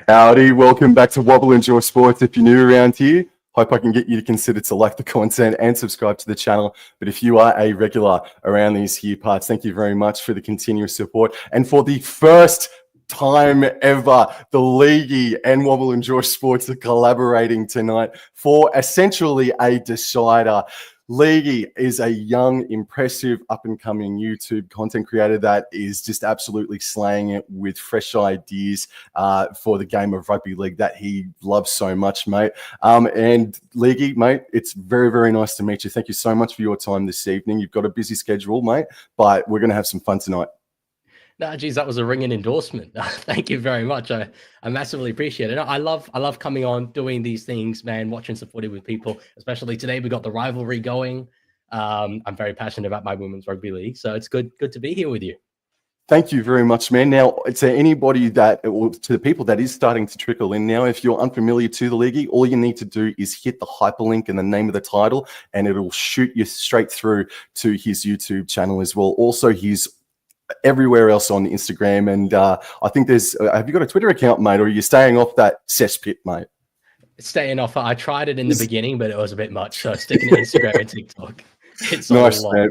Howdy, welcome back to Wobble Enjoy Sports. If you're new around here, hope I can get you to consider to like the content and subscribe to the channel. But if you are a regular around these here parts, thank you very much for the continuous support. And for the first time ever, the Leaguey and Wobble Enjoy Sports are collaborating tonight for essentially a decider. Leaguey is a young, impressive, up-and-coming YouTube content creator that is just absolutely slaying it with fresh ideas for the game of rugby league that he loves so much, mate. And Leaguey, mate, it's very, very nice to meet you. Thank you so much for your time this evening. You've got a busy schedule, mate, but we're going to have some fun tonight. No, geez, that was a ringing endorsement. Thank you very much. I massively appreciate it. I love coming on, doing these things, man, watching some footy with people, especially today. We got the rivalry going. I'm very passionate about my women's rugby league, so it's good to be here with you. Thank you very much, man. Now, to anybody to the people that is starting to trickle in now, if you're unfamiliar to the Leaguey, all you need to do is hit the hyperlink and the name of the title, and it'll shoot you straight through to his YouTube channel as well. Also, he's everywhere else on Instagram, and I think there's have you got a Twitter account, mate, or are you staying off that cesspit, mate? Staying off. I tried it in the beginning, but it was a bit much, so sticking to Instagram and TikTok. It's nice, a lot. Man.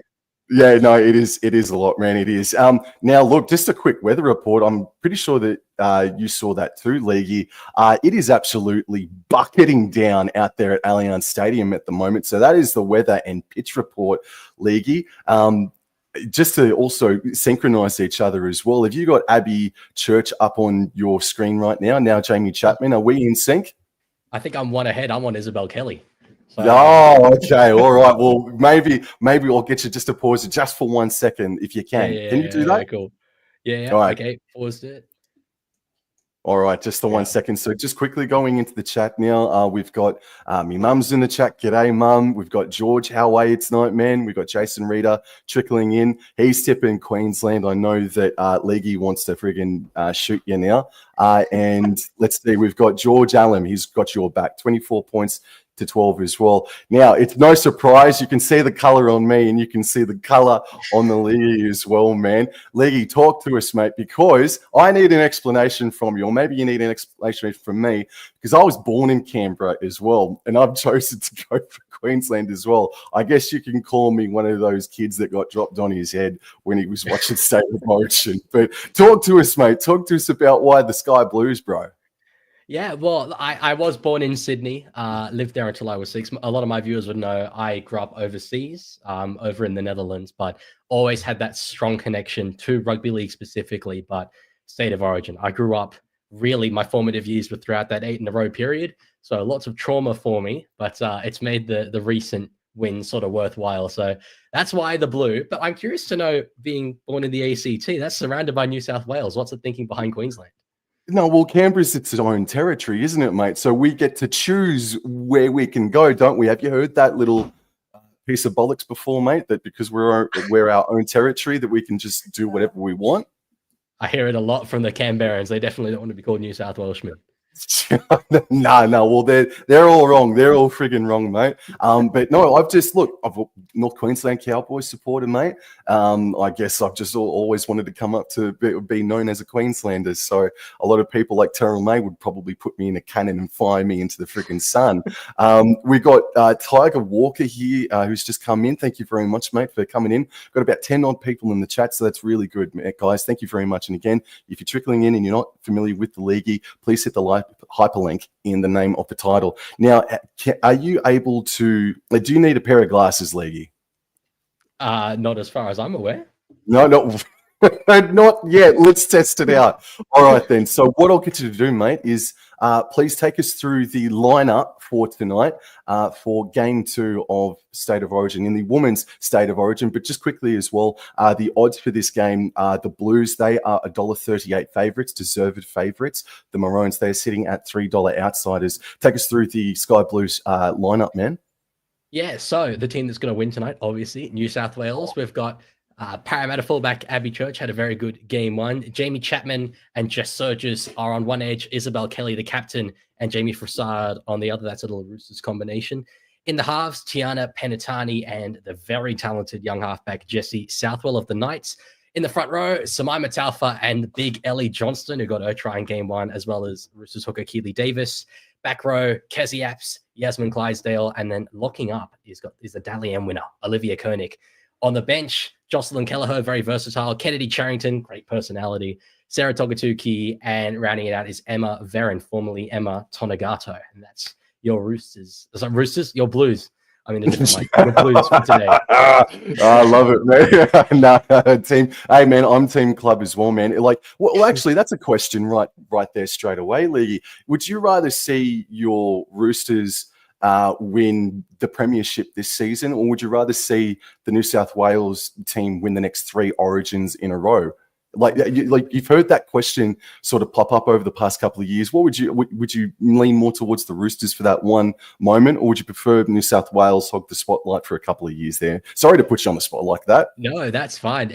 Yeah, no, it is a lot, man. It is. Now look, just a quick weather report. I'm pretty sure that you saw that too, Leaguey. It is absolutely bucketing down out there at Allianz Stadium at the moment. So that is the weather and pitch report, Leaguey. Just to also synchronize each other as well, have you got Abby Church up on your screen right now? Now, Jamie Chapman, are we in sync? I think I'm one ahead. I'm on Isabel Kelly. So, oh, okay. All right. Well, maybe I'll get you just to pause it just for 1 second if you can. Can you do that? Yeah, cool. Yeah. All right. Okay. Paused it. All right, just the 1 second. So just quickly going into the chat now, we've got my mum's in the chat. G'day, mum. We've got George. How are you tonight, man? We've got Jason Reader trickling in. He's tipping Queensland. I know that Leaguey wants to friggin' shoot you now. And let's see, we've got George Allen. He's got your back. 24 points to 12 as well. Now, it's no surprise. You can see the color on me and you can see the color on the Leaguey as well, man. Leaguey, talk to us, mate, because I need an explanation from you, or maybe you need an explanation from me, because I was born in Canberra as well, and I've chosen to go for Queensland as well. I guess you can call me one of those kids that got dropped on his head when he was watching State of Origin. But talk to us, mate. Talk to us about why the Sky Blues, bro. Yeah, well, I was born in Sydney, lived there until I was 6. A lot of my viewers would know I grew up overseas, over in the Netherlands, but always had that strong connection to rugby league specifically, but State of Origin. I grew up, really, my formative years were throughout that 8-in-a-row period, so lots of trauma for me, but it's made the recent wins sort of worthwhile, so that's why the blue. But I'm curious to know, being born in the ACT, that's surrounded by New South Wales. What's the thinking behind Queensland? No, well, Canberra's its own territory, isn't it, mate? So we get to choose where we can go, don't we? Have you heard that little piece of bollocks before, mate? That because we're our own territory, that we can just do whatever we want? I hear it a lot from the Canberrans. They definitely don't want to be called New South Welshmen. No. Well, they're all wrong. They're all friggin' wrong, mate. But no, I'm a North Queensland Cowboys supporter, mate. I guess I've just always wanted to come up to be known as a Queenslander. So a lot of people like Terrell May would probably put me in a cannon and fire me into the friggin' sun. We got Tiger Walker here, who's just come in. Thank you very much, mate, for coming in. Got about 10 odd people in the chat, so that's really good, guys. Thank you very much. And again, if you're trickling in and you're not familiar with the Leaguey, please hit the hyperlink in the name of the title. Now, are you able to? Do you need a pair of glasses, Leaguey? Not as far as I'm aware. No, not yet. Let's test it out. All right, then. So what I'll get you to do, mate, is please take us through the lineup for tonight for Game 2 of State of Origin in the women's State of Origin. But just quickly as well, the odds for this game, the Blues, they are $1.38 favourites, deserved favourites. The Maroons, they're sitting at $3 outsiders. Take us through the Sky Blues lineup, man. Yeah, so the team that's going to win tonight, obviously, New South Wales. We've got Parramatta fullback Abby Church, had a very good game 1. Jamie Chapman and Jess Surges are on one edge. Isabel Kelly, the captain, and Jamie Frassard on the other. That's a little Roosters combination. In the halves, Tiana Penitani and the very talented young halfback Jesse Southwell of the Knights. In the front row, Samaima Taufa and Big Ellie Johnston, who got her try in game 1, as well as Roosters hooker Keely Davis. Back row, Kezi Apps, Yasmin Clydesdale, and then locking up is the Dally M winner, Olivia Koenig. On the bench, Jocelyn Kelleher, very versatile. Kennedy Charrington, great personality. Sarah Togatuki, and rounding it out is Emma Veron, formerly Emma Tonagato. And that's your Roosters. Is that Roosters? Your Blues. I mean, a different one. Your Blues for today. I love it, man. No, team. Hey, man, I'm team club as well, man. Like, well, actually, that's a question right there straight away, Lee. Would you rather see your Roosters win the premiership this season, or would you rather see the New South Wales team win the next 3 Origins in a row? Like you've heard that question sort of pop up over the past couple of years. What would you lean more towards the Roosters for that one moment, or would you prefer New South Wales hog the spotlight for a couple of years there? Sorry to put you on the spot like that. No, that's fine.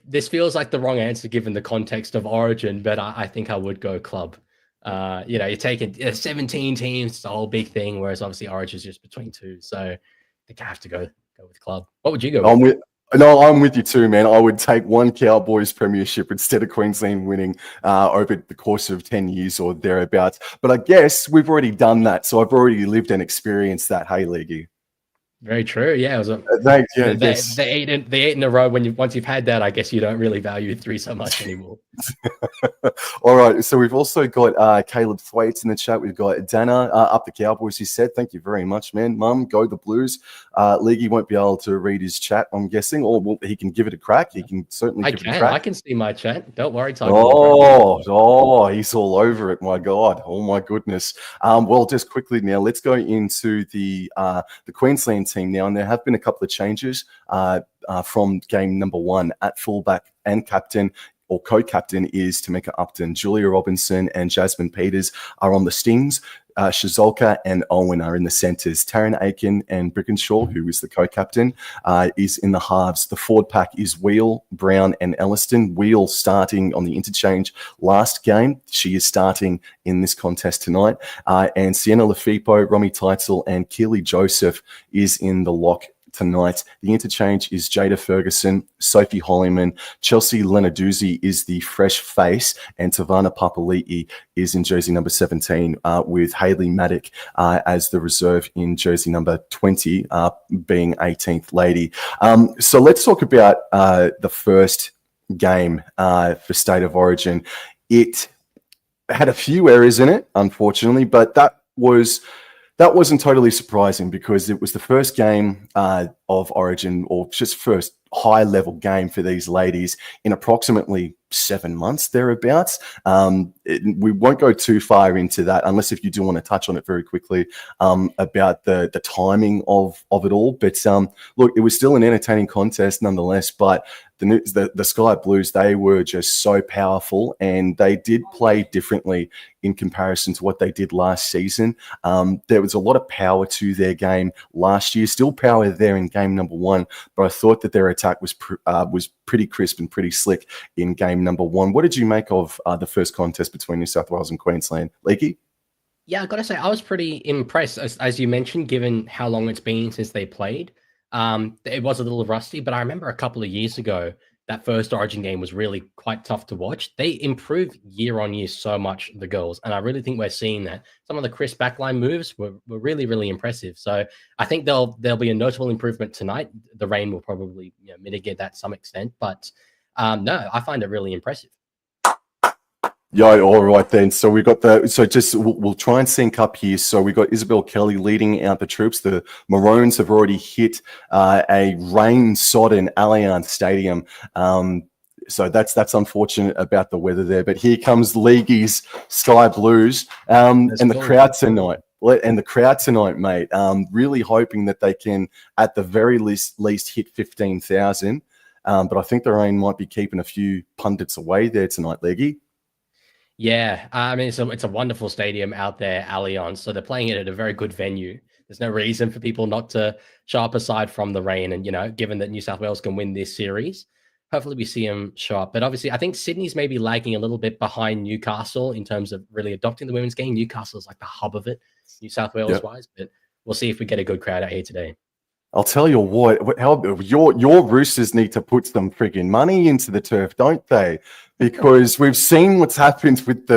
This feels like the wrong answer given the context of Origin, but I think I would go club. You're taking 17 teams, it's a whole big thing, whereas obviously Origin is just between 2. So I think I have to go with club. What would you go with? I'm with you too, man. I would take 1 Cowboys premiership instead of Queensland winning over the course of 10 years or thereabouts. But I guess we've already done that, so I've already lived and experienced that. Hey, Leaguey. Very true. Yeah, it was the 8 in a row. Once you've had that, I guess you don't really value 3 so much anymore. All right, so we've also got Caleb Thwaites in the chat. We've got Dana up the Cowboys. He said, "Thank you very much, man. Mum, go the Blues." Leaguey won't be able to read his chat, I'm guessing, or he can give it a crack. He can certainly give it a crack. I can see my chat. Don't worry, Tiger. He's all over it. My God. Oh my goodness. Well, just quickly now, let's go into the Queensland team now, and there have been a couple of changes from game number 1 at fullback and captain. Or co-captain is Tamika Upton. Julia Robinson and Jasmine Peters are on the Stings. Shazolka and Owen are in the centres. Taryn Aiken and Brickenshaw, who is the co-captain, is in the halves. The forward pack is Wheel, Brown and Elliston. Wheel starting on the interchange last game. She is starting in this contest tonight. And Sienna Lafippo, Romy Teitzel and Keely Joseph is in the lock tonight. The interchange is Jada Ferguson, Sophie Holliman, Chelsea Lenarduzzi is the fresh face, and Tavana Papali'i is in jersey number 17 with Hayley Maddock as the reserve in jersey number 20, being 18th lady. So let's talk about the first game for State of Origin. It had a few errors in it, unfortunately, but that wasn't totally surprising because it was the first game of Origin, or just first high-level game for these ladies in approximately 7 months, thereabouts. We won't go too far into that unless if you do want to touch on it very quickly about the timing of it all. But look, it was still an entertaining contest nonetheless, but the Sky Blues, they were just so powerful, and they did play differently in comparison to what they did last season. There was a lot of power to their game last year, still power there in game number 1, but I thought that their attack was pretty crisp and pretty slick in game number 1. What did you make of the first contest between New South Wales and Queensland? Leaky? Yeah, I got to say, I was pretty impressed, as you mentioned, given how long it's been since they played. It was a little rusty, but I remember a couple of years ago, that first Origin game was really quite tough to watch. They improved year on year so much, the girls, and I really think we're seeing that. Some of the crisp backline moves were really, really impressive. So I think there'll be a notable improvement tonight. The rain will probably mitigate that to some extent, but no, I find it really impressive. Yeah, all right then. So we got we'll try and sync up here. So we got Isabel Kelly leading out the troops. The Maroons have already hit a rain-sodden Allianz Stadium. So that's unfortunate about the weather there. But here comes Leaguey's Sky Blues and the crowd tonight. And the crowd tonight, mate. Really hoping that they can, at the very least hit 15,000. But I think the rain might be keeping a few pundits away there tonight, Leaguey. Yeah, I mean, it's a wonderful stadium out there, Allianz. So they're playing it at a very good venue. There's no reason for people not to show up aside from the rain. And, given that New South Wales can win this series, hopefully we see them show up. But obviously, I think Sydney's maybe lagging a little bit behind Newcastle in terms of really adopting the women's game. Newcastle is like the hub of it, New South Wales-wise. But we'll see if we get a good crowd out here today. I'll tell you what, how your Roosters need to put some frigging money into the turf, don't they? Because we've seen what's happened with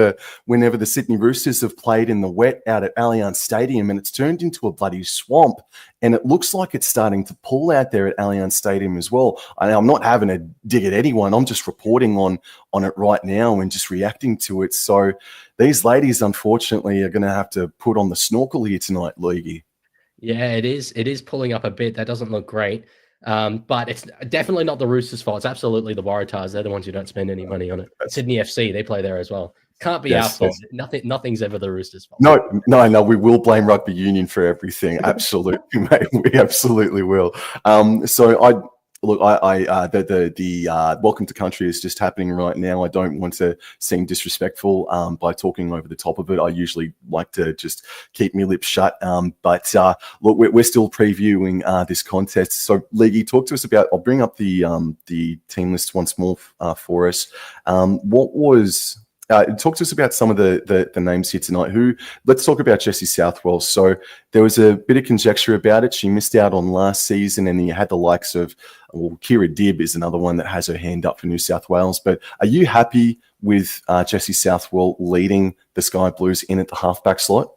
whenever the Sydney Roosters have played in the wet out at Allianz Stadium, and it's turned into a bloody swamp. And it looks like it's starting to pull out there at Allianz Stadium as well. I'm not having a dig at anyone. I'm just reporting on it right now and just reacting to it. So these ladies, unfortunately, are going to have to put on the snorkel here tonight, Leaguey. Yeah, it is. It is pulling up a bit. That doesn't look great. But it's definitely not the Roosters' fault. It's absolutely the Waratahs. They're the ones who don't spend any money on it. Sydney FC, they play there as well. Can't be our fault. Nothing's ever the Roosters' fault. No. We will blame rugby union for everything. Absolutely, mate. We absolutely will. So the welcome to country is just happening right now. I don't want to seem disrespectful by talking over the top of it. I usually like to just keep my lips shut. But look, we're still previewing this contest. So, Leaguey, talk to us about. I'll bring up the team list once more for us. Talk to us about some of the names here tonight. Let's talk about Jessie Southwell. So there was a bit of conjecture about it. She missed out on last season, and you had the likes of, Kira Dibb is another one that has her hand up for New South Wales. But are you happy with Jessie Southwell leading the Sky Blues in at the halfback slot?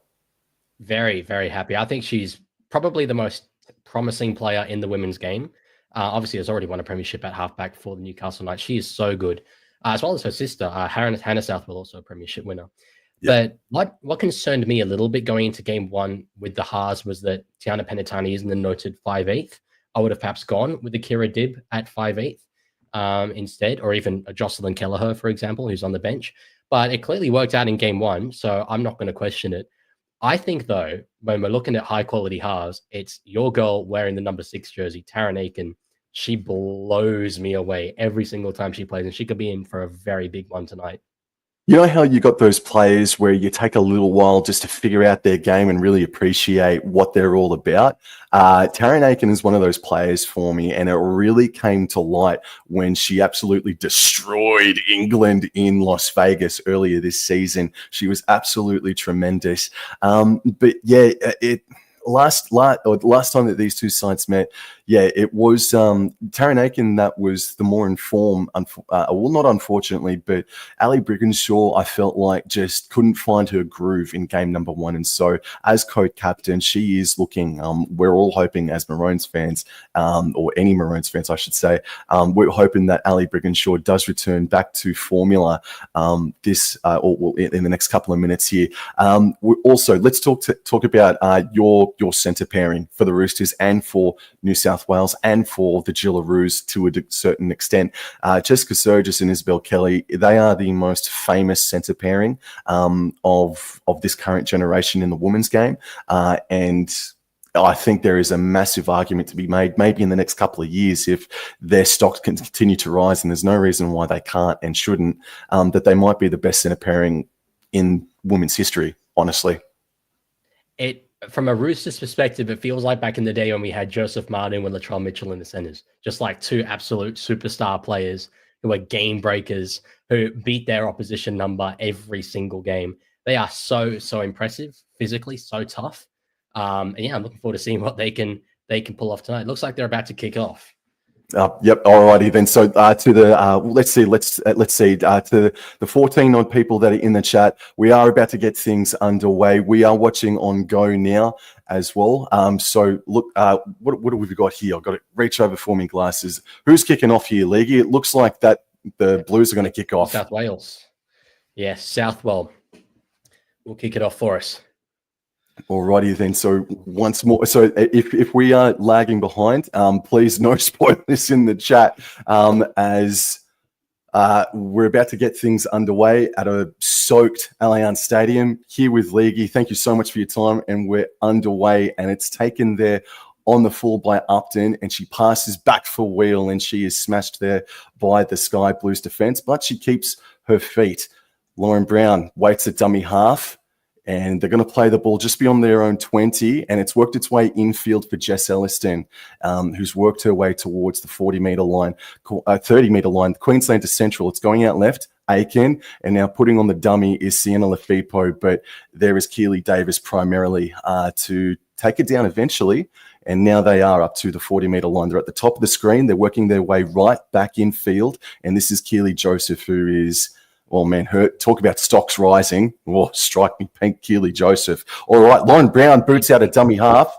Very, very happy. I think she's probably the most promising player in the women's game. Obviously, has already won a premiership at halfback for the Newcastle Knights. She is so good. As well as her sister, Hannah Southwell, also a premiership winner. Yep. But what concerned me a little bit going into game one with the Haas was that Tiana Penitani isn't the noted 5'8". I would have perhaps gone with the Kira Dibb at 5'8" instead, or even a Jocelyn Kelleher, for example, who's on the bench. But it clearly worked out in game one, so I'm not going to question it. I think, though, when we're looking at high-quality halves, it's your girl wearing the number 6 jersey, Taryn Aiken. She blows me away every single time she plays, and she could be in for a very big one tonight. You know how you got those players where you take a little while just to figure out their game and really appreciate what they're all about? Taryn Aiken is one of those players for me, and it really came to light when she absolutely destroyed England in Las Vegas earlier this season. She was absolutely tremendous. But yeah, last time that these two sides met, it was Taryn Aiken that was the more informed. Well, not unfortunately, but Ali Brigginshaw, I felt like just couldn't find her groove in game number one. And so as co-captain, she is looking, we're all hoping as Maroons fans, or any Maroons fans, I should say, we're hoping that Ali Brigginshaw does return back to formula in the next couple of minutes here. Also, let's talk about your centre pairing for the Roosters and for New South Wales and for the Gillaroos to a certain extent. Jessica Surgis and Isabel Kelly, they are the most famous centre pairing of this current generation in the women's game. And I think there is a massive argument to be made, maybe in the next couple of years, if their stocks can continue to rise, and there's no reason why they can't and shouldn't, that they might be the best centre pairing in women's history, honestly. From a Roosters perspective, it feels like back in the day when we had Joseph Martin and Latrell Mitchell in the centers, just like two absolute superstar players who are game breakers, who beat their opposition number every single game. They are so impressive, physically so tough. And yeah, I'm looking forward to seeing what they can pull off tonight. It looks like they're about to kick off. Yep. Alrighty then. So to the 14 odd people that are in the chat, we are about to get things underway. We are watching on Go now as well. So look, what have we got here? I've got to reach over for me glasses. Who's kicking off here, Leaguey? It looks like that the Blues are going to kick off. South Wales. Yes, Southwell will kick it off for us. Alrighty then. So once more, so if we are lagging behind, please no spoilers in the chat, as we're about to get things underway at a soaked Allianz Stadium here with Leaguey. Thank you so much for your time, and we're underway, and it's taken there on the full by Upton, and she passes back for Wheel, and she is smashed there by the Sky Blues defense, but she keeps her feet. Lauren Brown waits at dummy half, and they're going to play the ball just beyond their own 20, and it's worked its way infield for Jess Elliston, who's worked her way towards the 30-metre line. Queensland to Central. It's going out left. Aiken, and now putting on the dummy is Sienna Lefippo, but there is Keely Davis primarily to take it down eventually. And now they are up to the 40-meter line. They're at the top of the screen. They're working their way right back in field. And this is Keely Joseph, who is, well, man, talk about stocks rising. Oh, strike me pink, Keely Joseph. All right, Lauren Brown boots out a dummy half.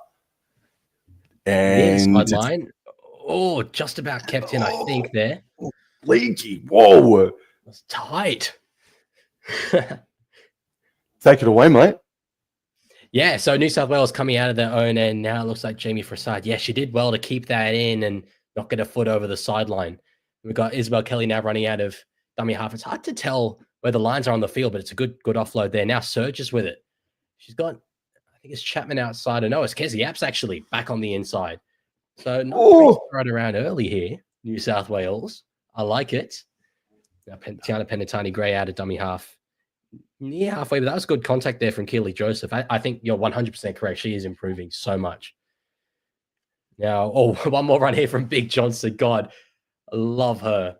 And sideline. Oh, just about kept in, I think, there. Leaky. Whoa. That's tight. Take it away, mate. Yeah, so New South Wales coming out of their own end. Now it looks like Jamie Forsyth. Yeah, she did well to keep that in and not get a foot over the sideline. We've got Isabel Kelly now running out of dummy half. It's hard to tell where the lines are on the field, but it's a good offload there. Now Surges with it. She's got, I think it's Chapman outside. No, it's Kezi Apps actually back on the inside. So not right around early here, New South Wales. I like it. Now Tiana Penatani Gray out of dummy half. Near halfway, but that was good contact there from Keely Joseph. I think you're 100% correct. She is improving so much. Now, one more run here from Big Johnson. God, I love her.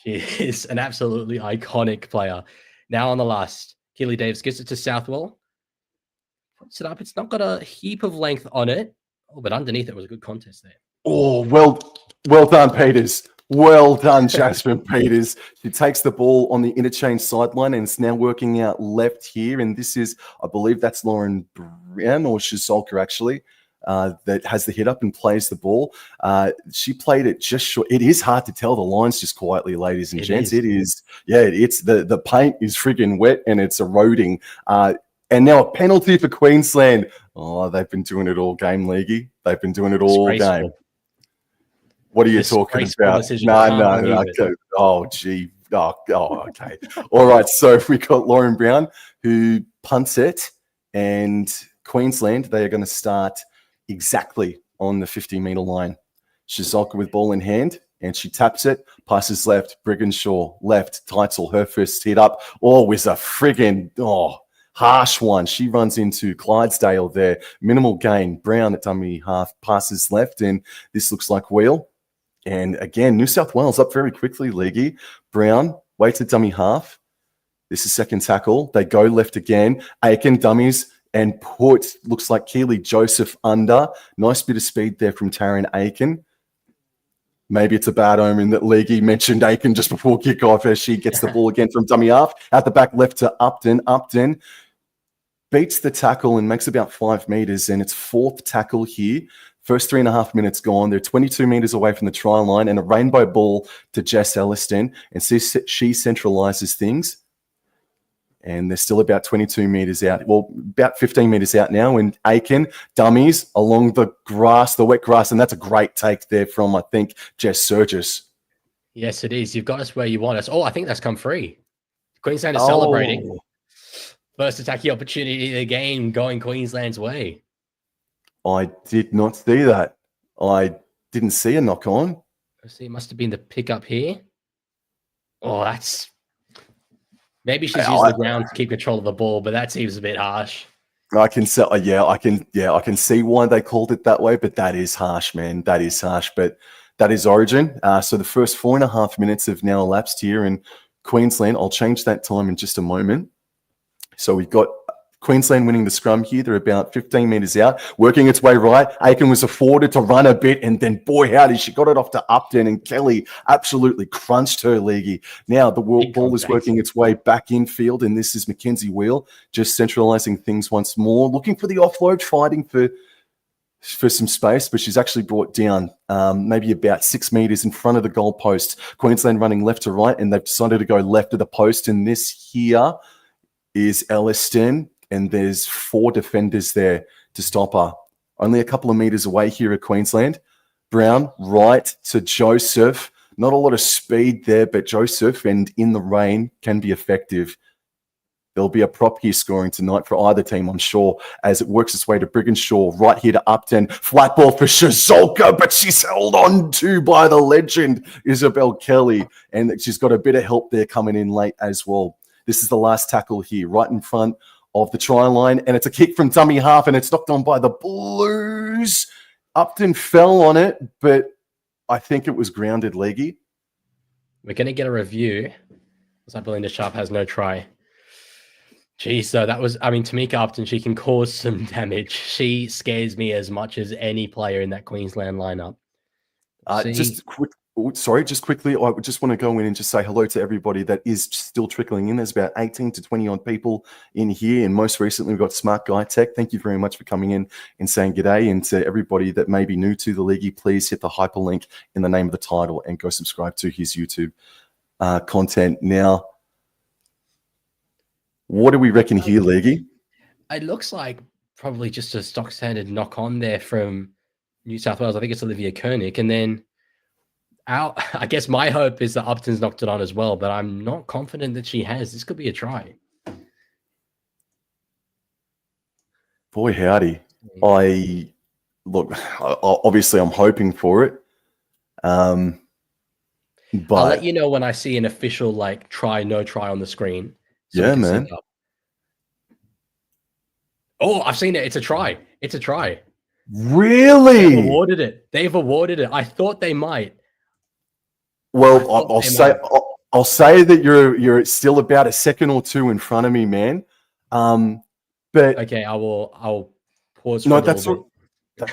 She is an absolutely iconic player. Now on the last, Keely Davis gives it to Southwell. Puts it up. It's not got a heap of length on it. Oh, but underneath it was a good contest there. Oh, well done, Peters. Well done, Jasmine Peters. She takes the ball on the interchange sideline and it's now working out left here. And this is, I believe that's Lauren Brown or Shizolka actually, that has the hit up and plays the ball. She played it just short. It is hard to tell the lines just quietly, ladies and gents. It is. Yeah, it's the paint is friggin' wet and it's eroding. And now a penalty for Queensland. Oh, they've been doing it all game, Leaguey. They've been doing it all game. What are you talking about? No. Oh, gee. Oh, okay. All right. So we got Lauren Brown who punts it, and Queensland, they are going to start exactly on the 50-meter line. Shizolka with ball in hand, and she taps it, passes left, Brigginshaw left, Teitzel, her first hit up. Oh, was a friggin' harsh one. She runs into Clydesdale there. Minimal gain. Brown at dummy half, passes left, and this looks like wheel. And again, New South Wales up very quickly, Leaguey. Brown waits at dummy half. This is second tackle. They go left again. Aiken dummies and looks like Keely Joseph under. Nice bit of speed there from Taryn Aiken. Maybe it's a bad omen that Leaguey mentioned Aiken just before kickoff as she gets the ball again from dummy half. Out the back left to Upton. Upton beats the tackle and makes about 5 meters, and it's fourth tackle here. First 3.5 minutes gone. They're 22 meters away from the try line, and a rainbow ball to Jess Elliston, and she centralizes things. And they're still about 22 meters out. Well, about 15 meters out now. And Aiken dummies along the grass, the wet grass, and that's a great take there from, I think, Jess Surges. Yes, it is. You've got us where you want us. Oh, I think that's come free. Queensland is celebrating. First attacking opportunity of the game going Queensland's way. I did not see that. I didn't see a knock on. See, it must have been the pickup here. Oh, that's... Maybe she's used the ground to keep control of the ball, but that seems a bit harsh. I can see, I can see why they called it that way, but that is harsh, man. That is harsh, but that is Origin. So the first 4.5 minutes have now elapsed here in Queensland. I'll change that time in just a moment. So we've got Queensland winning the scrum here. They're about 15 meters out, working its way right. Aiken was afforded to run a bit, and then, boy, howdy, she got it off to Upton, and Kelly absolutely crunched her, Leaguey. Now the ball is working its way back in field, and this is Mackenzie Wheel just centralizing things once more, looking for the offload, fighting for some space, but she's actually brought down maybe about 6 meters in front of the goal post. Queensland running left to right, and they've decided to go left of the post, and this here is Elliston. And there's 4 defenders there to stop her. Only a couple of meters away here at Queensland. Brown, right to Joseph. Not a lot of speed there, but Joseph, and in the rain, can be effective. There'll be a prop here scoring tonight for either team, I'm sure, as it works its way to Brigginshaw, right here to Upton. Flat ball for Shizolka, but she's held on to by the legend, Isabel Kelly. And she's got a bit of help there coming in late as well. This is the last tackle here, right in front of the try line, and it's a kick from dummy half, and it's knocked on by the Blues. Upton fell on it, but I think it was grounded, Leaguey. We're going to get a review. Looks like Belinda Sharp has no try. Geez, so that was, I mean, Tamika Upton, she can cause some damage. She scares me as much as any player in that Queensland lineup. Just quickly, I just want to go in and just say hello to everybody that is still trickling in. There's about 18 to 20 odd people in here, and most recently we've got Smart Guy Tech. Thank you very much for coming in and saying g'day. And to everybody that may be new to the league, please hit the hyperlink in the name of the title and go subscribe to his YouTube content. Now, what do we reckon here, Leaguey? It looks like probably just a stock standard knock on there from New South Wales. I think it's Olivia Koenig, and then I guess my hope is that Upton's knocked it on as well, but I'm not confident that she has. This could be a try. Boy, howdy. Obviously I'm hoping for it. But I'll let you know when I see an official try, no try on the screen. So yeah, man. Oh, I've seen it. It's a try. It's a try. Really? They've awarded it. They've awarded it. I thought they might. Well, I'll say that you're still about a second or two in front of me, man. But okay, I'll pause. No, that's all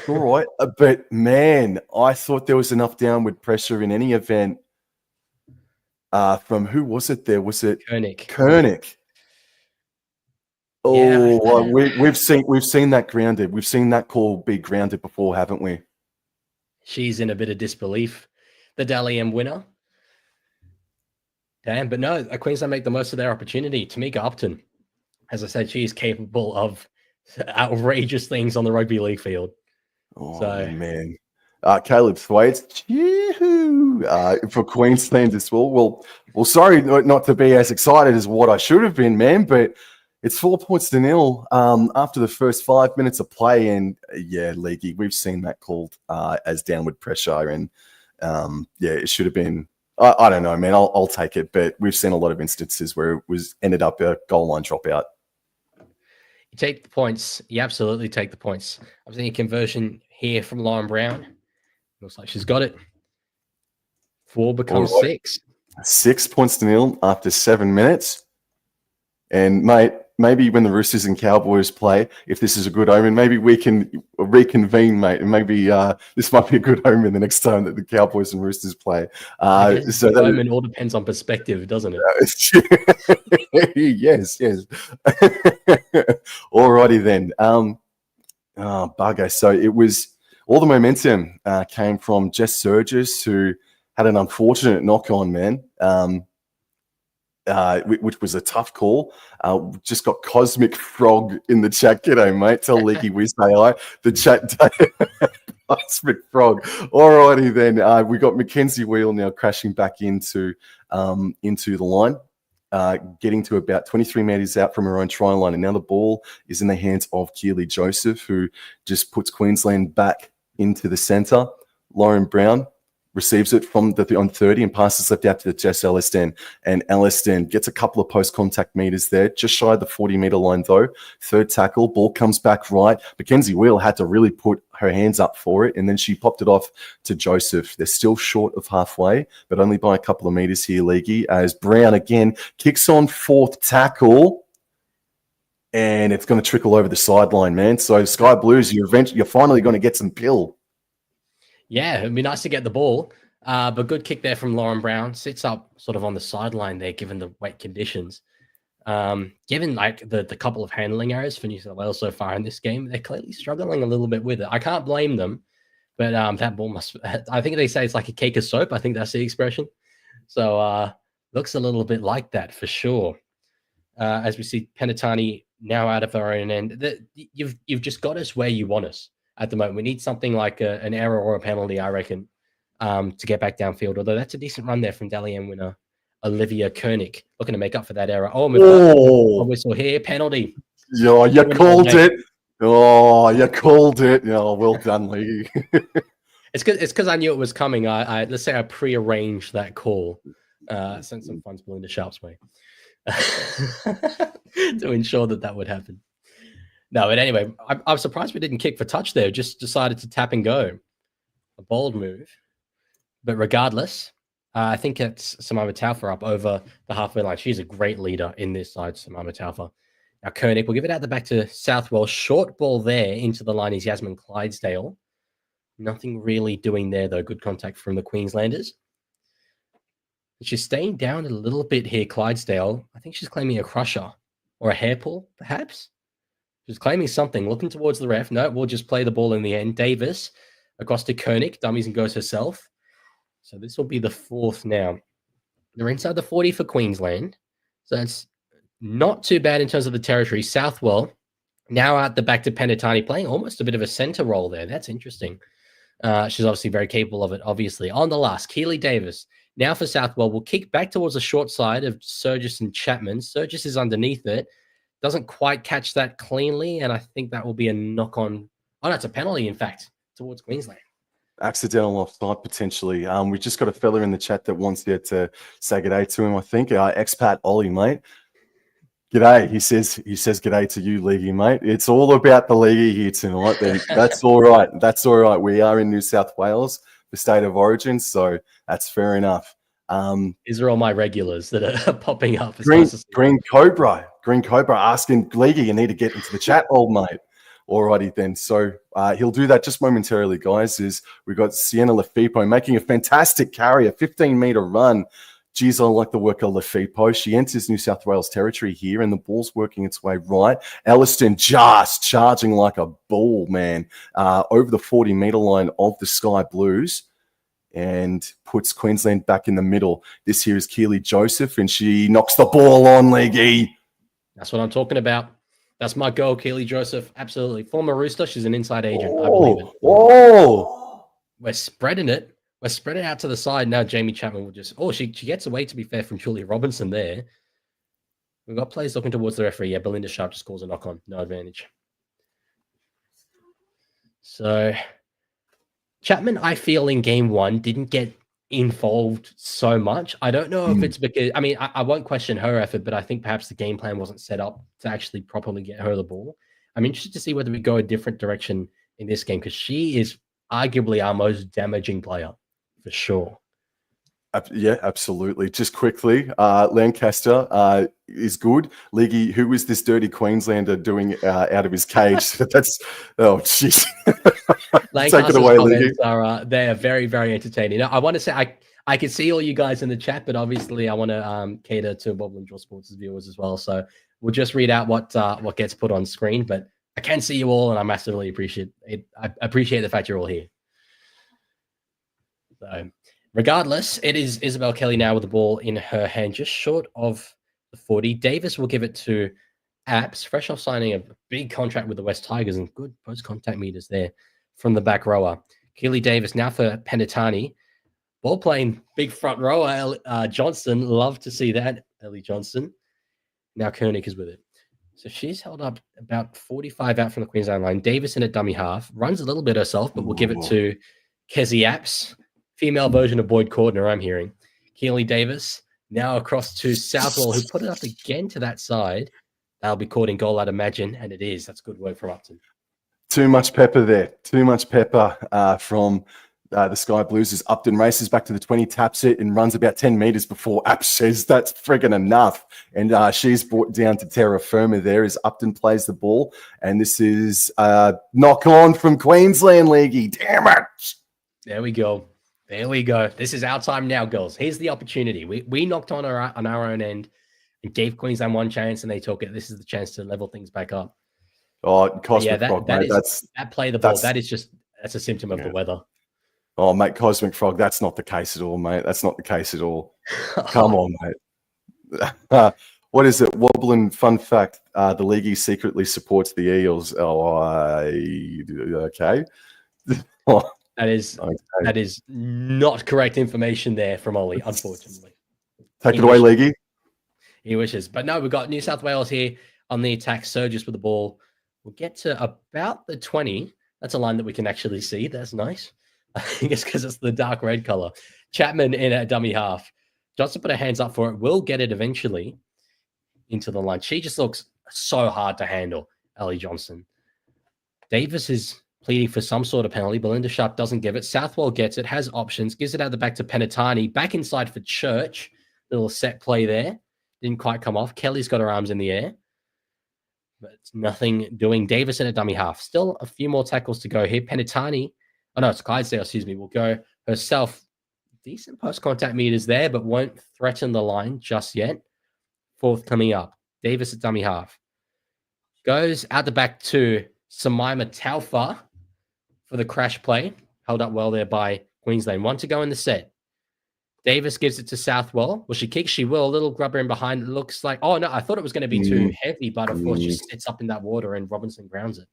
right. But man, I thought there was enough downward pressure in any event. From who was it? There was it Koenig. Oh, yeah. we've seen that grounded. We've seen that call be grounded before, haven't we? She's in a bit of disbelief. The Dally M winner. Damn, but no, Queensland make the most of their opportunity. Tamika Upton, as I said, she is capable of outrageous things on the rugby league field. Oh, man. Caleb Thwaites, for Queensland as well. Well, sorry not to be as excited as what I should have been, man, but it's 4-0 after the first 5 minutes of play. And yeah, Leaguey, we've seen that called as downward pressure. And yeah, it should have been, I don't know, man, I'll take it. But we've seen a lot of instances where it ended up a goal line dropout. You take the points. You absolutely take the points. I'm seeing a conversion here from Lauren Brown. Looks like she's got it. 4 becomes 6. 6-0 after 7 minutes. And mate, maybe when the Roosters and Cowboys play, if this is a good omen, maybe we can reconvene, mate. And maybe this might be a good omen the next time that the Cowboys and Roosters play. So that omen all depends on perspective, doesn't it? Yes. Alrighty then. Bugger. So it was all the momentum came from Jess Surges, who had an unfortunate knock on, man. Which was a tough call. Just got Cosmic Frog in the chat. G'day, mate. Tell Leaky we say hi. The chat Cosmic Frog. Alrighty then. We got Mackenzie Wheel now crashing back into the line. Getting to about 23 metres out from her own try line. And now the ball is in the hands of Keely Joseph, who just puts Queensland back into the centre. Lauren Brown receives it from on 30 and passes left out to Jess Elliston. And Elliston gets a couple of post-contact meters there, just shy of the 40-metre line though. Third tackle, ball comes back right. Mackenzie Wheel had to really put her hands up for it, and then she popped it off to Joseph. They're still short of halfway, but only by a couple of meters here, Leaguey, as Brown again kicks on fourth tackle. And it's going to trickle over the sideline, man. So Sky Blues, you're finally going to get some pill. Yeah, it'd be nice to get the ball. But good kick there from Lauren Brown. Sits up sort of on the sideline there, given the wet conditions. Given the couple of handling errors for New South Wales so far in this game, they're clearly struggling a little bit with it. I can't blame them, but that ball I think they say it's like a cake of soap. I think that's the expression. So looks a little bit like that for sure. As we see Penatani now out of her own end. You've just got us where you want us at the moment. We need something like an error or a penalty, I reckon, to get back downfield. Although that's a decent run there from Dally M winner Olivia Koenig, looking to make up for that error. Oh, a whistle here, penalty. Yeah, you called it. Oh, you called it. Oh, well done, Lee. It's because I knew it was coming. Let's say I prearranged that call. Sent some funds Belinda Sharp's way to ensure that would happen. No, but anyway, I'm surprised we didn't kick for touch there. Just decided to tap and go. A bold move. But regardless, I think it's Samama Taufa up over the halfway line. She's a great leader in this side, Samama Taufa. Now, Koenig will give it out the back to Southwell. Short ball there into the line is Yasmin Clydesdale. Nothing really doing there, though. Good contact from the Queenslanders. She's staying down a little bit here, Clydesdale. I think she's claiming a crusher or a hair pull, perhaps. She's claiming something, looking towards the ref. No, we'll just play the ball in the end. Davis across to Koenig, dummies and goes herself. So this will be the fourth now. They're inside the 40 for Queensland. So it's not too bad in terms of the territory. Southwell now out the back to Penatani, playing almost a bit of a center role there. That's interesting. She's obviously very capable of it, obviously. On the last, Keely Davis. Now for Southwell, will kick back towards the short side of Surgis and Chapman. Surgis is underneath it. Doesn't quite catch that cleanly, and I think that will be a knock-on. Oh, no, it's a penalty, in fact, towards Queensland. Accidental offside potentially. We just got a fella in the chat that wants you to say g'day to him. I think expat Ollie, mate. G'day. He says g'day to you, Leaguey, mate. It's all about the Leaguey here tonight. That's all right. That's all right. We are in New South Wales, the state of origin, so that's fair enough. These are all my regulars that are popping up. Green Cobra asking Leaguey, you need to get into the chat, old mate. Alrighty then. So he'll do that just momentarily, guys. We've got Sienna Lafipo making a fantastic carry, a 15-meter run. Geez, I like the work of Lafipo. She enters New South Wales territory here, and the ball's working its way right. Elliston just charging like a bull, man, over the 40-meter line of the Sky Blues, and puts Queensland back in the middle. This here is Keely Joseph, and she knocks the ball on, Leaguey. That's what I'm talking about. That's my girl, Keely Joseph. Absolutely. Former Rooster. She's an inside agent, I believe it. Oh! We're spreading it. We're spreading out to the side. Now Jamie Chapman will just... Oh, she gets away, to be fair, from Julia Robinson there. We've got players looking towards the referee. Yeah, Belinda Sharp just calls a knock-on. No advantage. So, Chapman, I feel, in game one, didn't get involved so much. I don't know if it's because, I mean, I won't question her effort, but I think perhaps the game plan wasn't set up to actually properly get her the ball. I'm interested to see whether we go a different direction in this game, because she is arguably our most damaging player, for sure. Yeah, absolutely. Just quickly, Lancaster is good. Leaguey, who is this dirty Queenslander doing out of his cage? That's jeez. Take it away, Leaguey. They are very, very entertaining. Now, I want to say I can see all you guys in the chat, but obviously I want to cater to Bobble and Draw Sports' viewers as well. So we'll just read out what gets put on screen. But I can see you all, and I massively appreciate it. I appreciate the fact you're all here. So, regardless, it is Isabel Kelly now with the ball in her hand, just short of the 40. Davis will give it to Apps, fresh off signing a big contract with the West Tigers, and good post-contact meters there from the back rower. Keely Davis now for Penatani. Ball playing big front rower, Johnston. Love to see that, Ellie Johnston. Now Koenig is with it. So she's held up about 45 out from the Queensland line. Davis in a dummy half. Runs a little bit herself, but we'll give it to Kezi Apps. Female version of Boyd Cordner, I'm hearing. Keely Davis now across to Southwell, who put it up again to that side. They'll be caught in goal, I'd imagine, and it is. That's good work from Upton. Too much pepper there. Too much pepper from the Sky Blues as Upton races back to the 20, taps it, and runs about 10 meters before Apps says that's friggin' enough. And she's brought down to terra firma there as Upton plays the ball. And this is knock on from Queensland, Leaguey. Damn it. There we go. There we go. This is our time now, girls. Here's the opportunity. We knocked on our own end and gave Queensland one chance, and they took it. This is the chance to level things back up. Oh, Cosmic Frog, mate. That play the ball. That's a symptom of the weather. Oh, mate, Cosmic Frog, that's not the case at all, mate. That's not the case at all. Come on, mate. What is it? Wobbling fun fact. The Leaguey secretly supports the Eels. Okay. That is not correct information there from Ollie, unfortunately. Take it away, Leaguey. He wishes. But no, we've got New South Wales here on the attack. Surges with the ball. We'll get to about the 20. That's a line that we can actually see. That's nice. I think it's because it's the dark red color. Chapman in a dummy half. Johnson put her hands up for it. Will get it eventually into the line. She just looks so hard to handle, Ellie Johnson. Davis is pleading for some sort of penalty. Belinda Sharp doesn't give it. Southwell gets it, has options, gives it out the back to Penatani. Back inside for Church. Little set play there. Didn't quite come off. Kelly's got her arms in the air. But nothing doing. Davis in a dummy half. Still a few more tackles to go here. Penatani. Oh, no, it's Clydesdale, excuse me. Will go herself. Decent post-contact meters there, but won't threaten the line just yet. Fourth coming up. Davis at dummy half. Goes out the back to Samaima Taufa for the crash play. Held up well there by Queensland. One to go in the set. Davis gives it to Southwell. Will she kick? She will. A little grubber in behind. It looks like, oh, no, I thought it was going to be too heavy, but of course just sits up in that water and Robinson grounds it.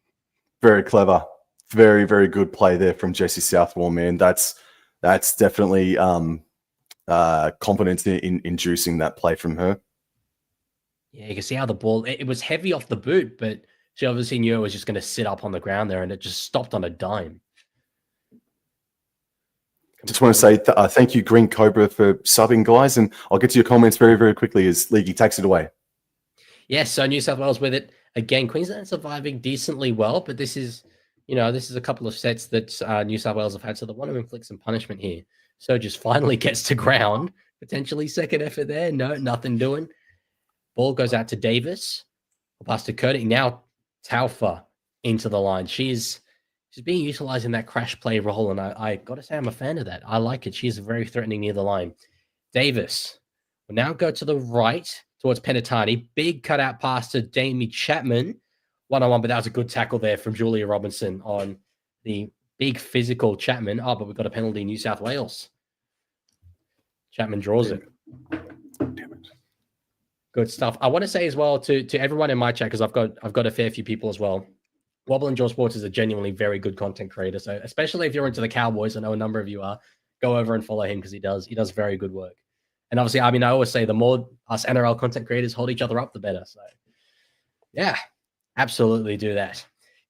Very clever. Very, very good play there from Jessie Southwell, man. That's definitely confidence in inducing that play from her. Yeah, you can see how the ball, it was heavy off the boot, but she obviously knew it was just going to sit up on the ground there and it just stopped on a dime. Just want to say thank you, Green Cobra, for subbing, guys, and I'll get to your comments very, very quickly as Leaguey takes it away. Yes, so New South Wales with it. Again, Queensland surviving decently well, but this is a couple of sets that New South Wales have had, so they want to inflict some punishment here. So just finally gets to ground, potentially second effort there. No, nothing doing. Ball goes out to Davis. Pass to Koenig. Now Taufa into the line. She's being utilized in that crash play role, and I got to say I'm a fan of that. I like it. She's very threatening near the line. Davis will now go to the right towards Penatani. Big cutout pass to Jamie Chapman. One-on-one, but that was a good tackle there from Julia Robinson on the big physical Chapman. Oh, but we've got a penalty, New South Wales. Chapman draws it. Damn it. Good stuff. I want to say as well to everyone in my chat, because I've got a fair few people as well. Wobble and Jaw Sports is a genuinely very good content creator. So especially if you're into the Cowboys, I know a number of you are, go over and follow him because he does very good work. And obviously, I mean, I always say the more us NRL content creators hold each other up, the better. So yeah, absolutely do that.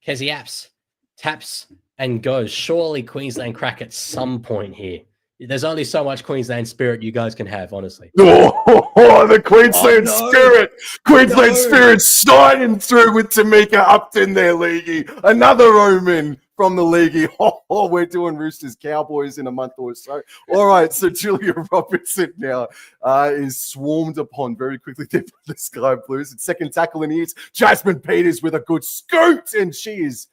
Kezi Apps taps and goes. Surely Queensland crack at some point here. There's only so much Queensland spirit you guys can have, honestly. The Queensland spirit. Queensland spirit shining through with Tamika Upton there, Leaguey. Another omen from the Leaguey. We're doing Roosters Cowboys in a month or so. All right, so Julia Robertson now is swarmed upon very quickly there by the Sky Blues. It's second tackle in here. Jasmine Peters with a good scoot, and she is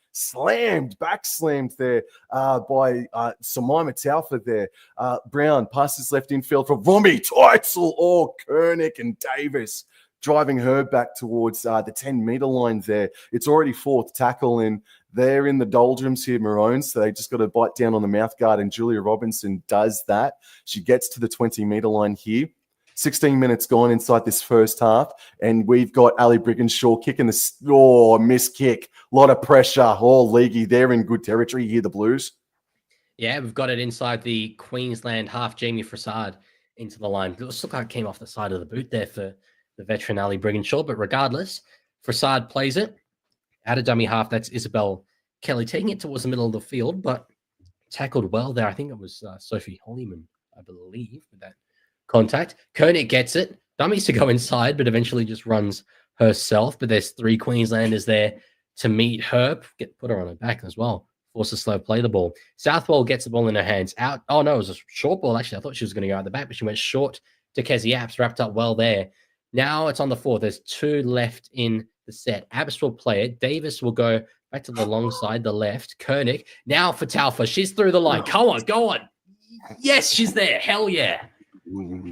back slammed there by Samaima Taufa there. Brown passes left infield for Romy, Teitzel, Koenig and Davis, driving her back towards the 10-meter line there. It's already fourth tackle, and they're in the doldrums here, Maroons, so they just got to bite down on the mouth guard, and Julia Robinson does that. She gets to the 20-meter line here. 16 minutes gone inside this first half, and we've got Ali Brigginshaw kicking the missed kick. A lot of pressure. Leaguey, they're in good territory here, the Blues. Yeah, we've got it inside the Queensland half. Jamie Frassard into the line. It looks like it came off the side of the boot there for the veteran Ali Brigginshaw, but regardless, Frassard plays it out of dummy half. That's Isabel Kelly taking it towards the middle of the field, but tackled well there. I think it was Sophie Hollyman, I believe, with that contact. Koenig gets it. Dummies to go inside, but eventually just runs herself. But there's three Queenslanders there to meet her. Put her on her back as well. Force a slow play the ball. Southwell gets the ball in her hands. Out. Oh, no, it was a short ball. Actually, I thought she was going to go out the back, but she went short to Kezi Apps. Wrapped up well there. Now it's on the fourth. There's two left in the set. Apps will play it. Davis will go back to the long side, the left. Koenig. Now for Taufa. She's through the line. Come on, go on. Yes, she's there. Hell yeah.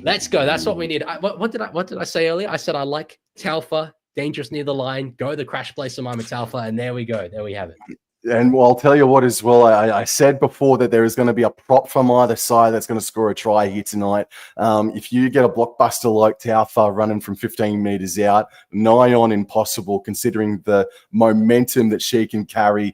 Let's go. That's what we need. What did I say earlier? I said I like Taufa, dangerous near the line, go the crash play Samaima Taufa, and there we go. There we have it. And I'll tell you what as well, I said before that there is going to be a prop from either side that's going to score a try here tonight. If you get a blockbuster like Taufa running from 15 meters out, nigh on impossible considering the momentum that she can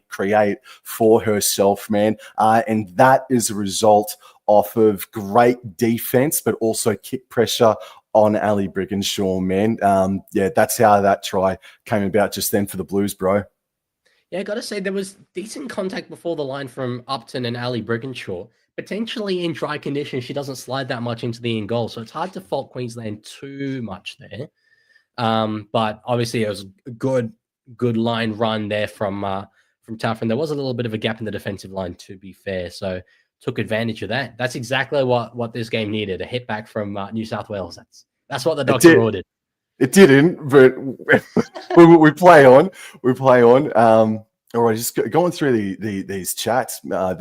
create for herself, man. And that is a result off of great defense, but also kick pressure on Ali Brigginshaw, man. That's how that try came about just then for the Blues, bro. Yeah, I got to say, there was decent contact before the line from Upton and Ali Brigginshaw. Potentially in dry conditions, she doesn't slide that much into the in goal, so it's hard to fault Queensland too much there. But obviously, it was a good line run there from Taffrin. There was a little bit of a gap in the defensive line, to be fair, so took advantage of that. That's exactly what this game needed, a hit back from New South Wales. That's what the doctor ordered. It didn't, but we play on. We play on. All right, just going through these chats,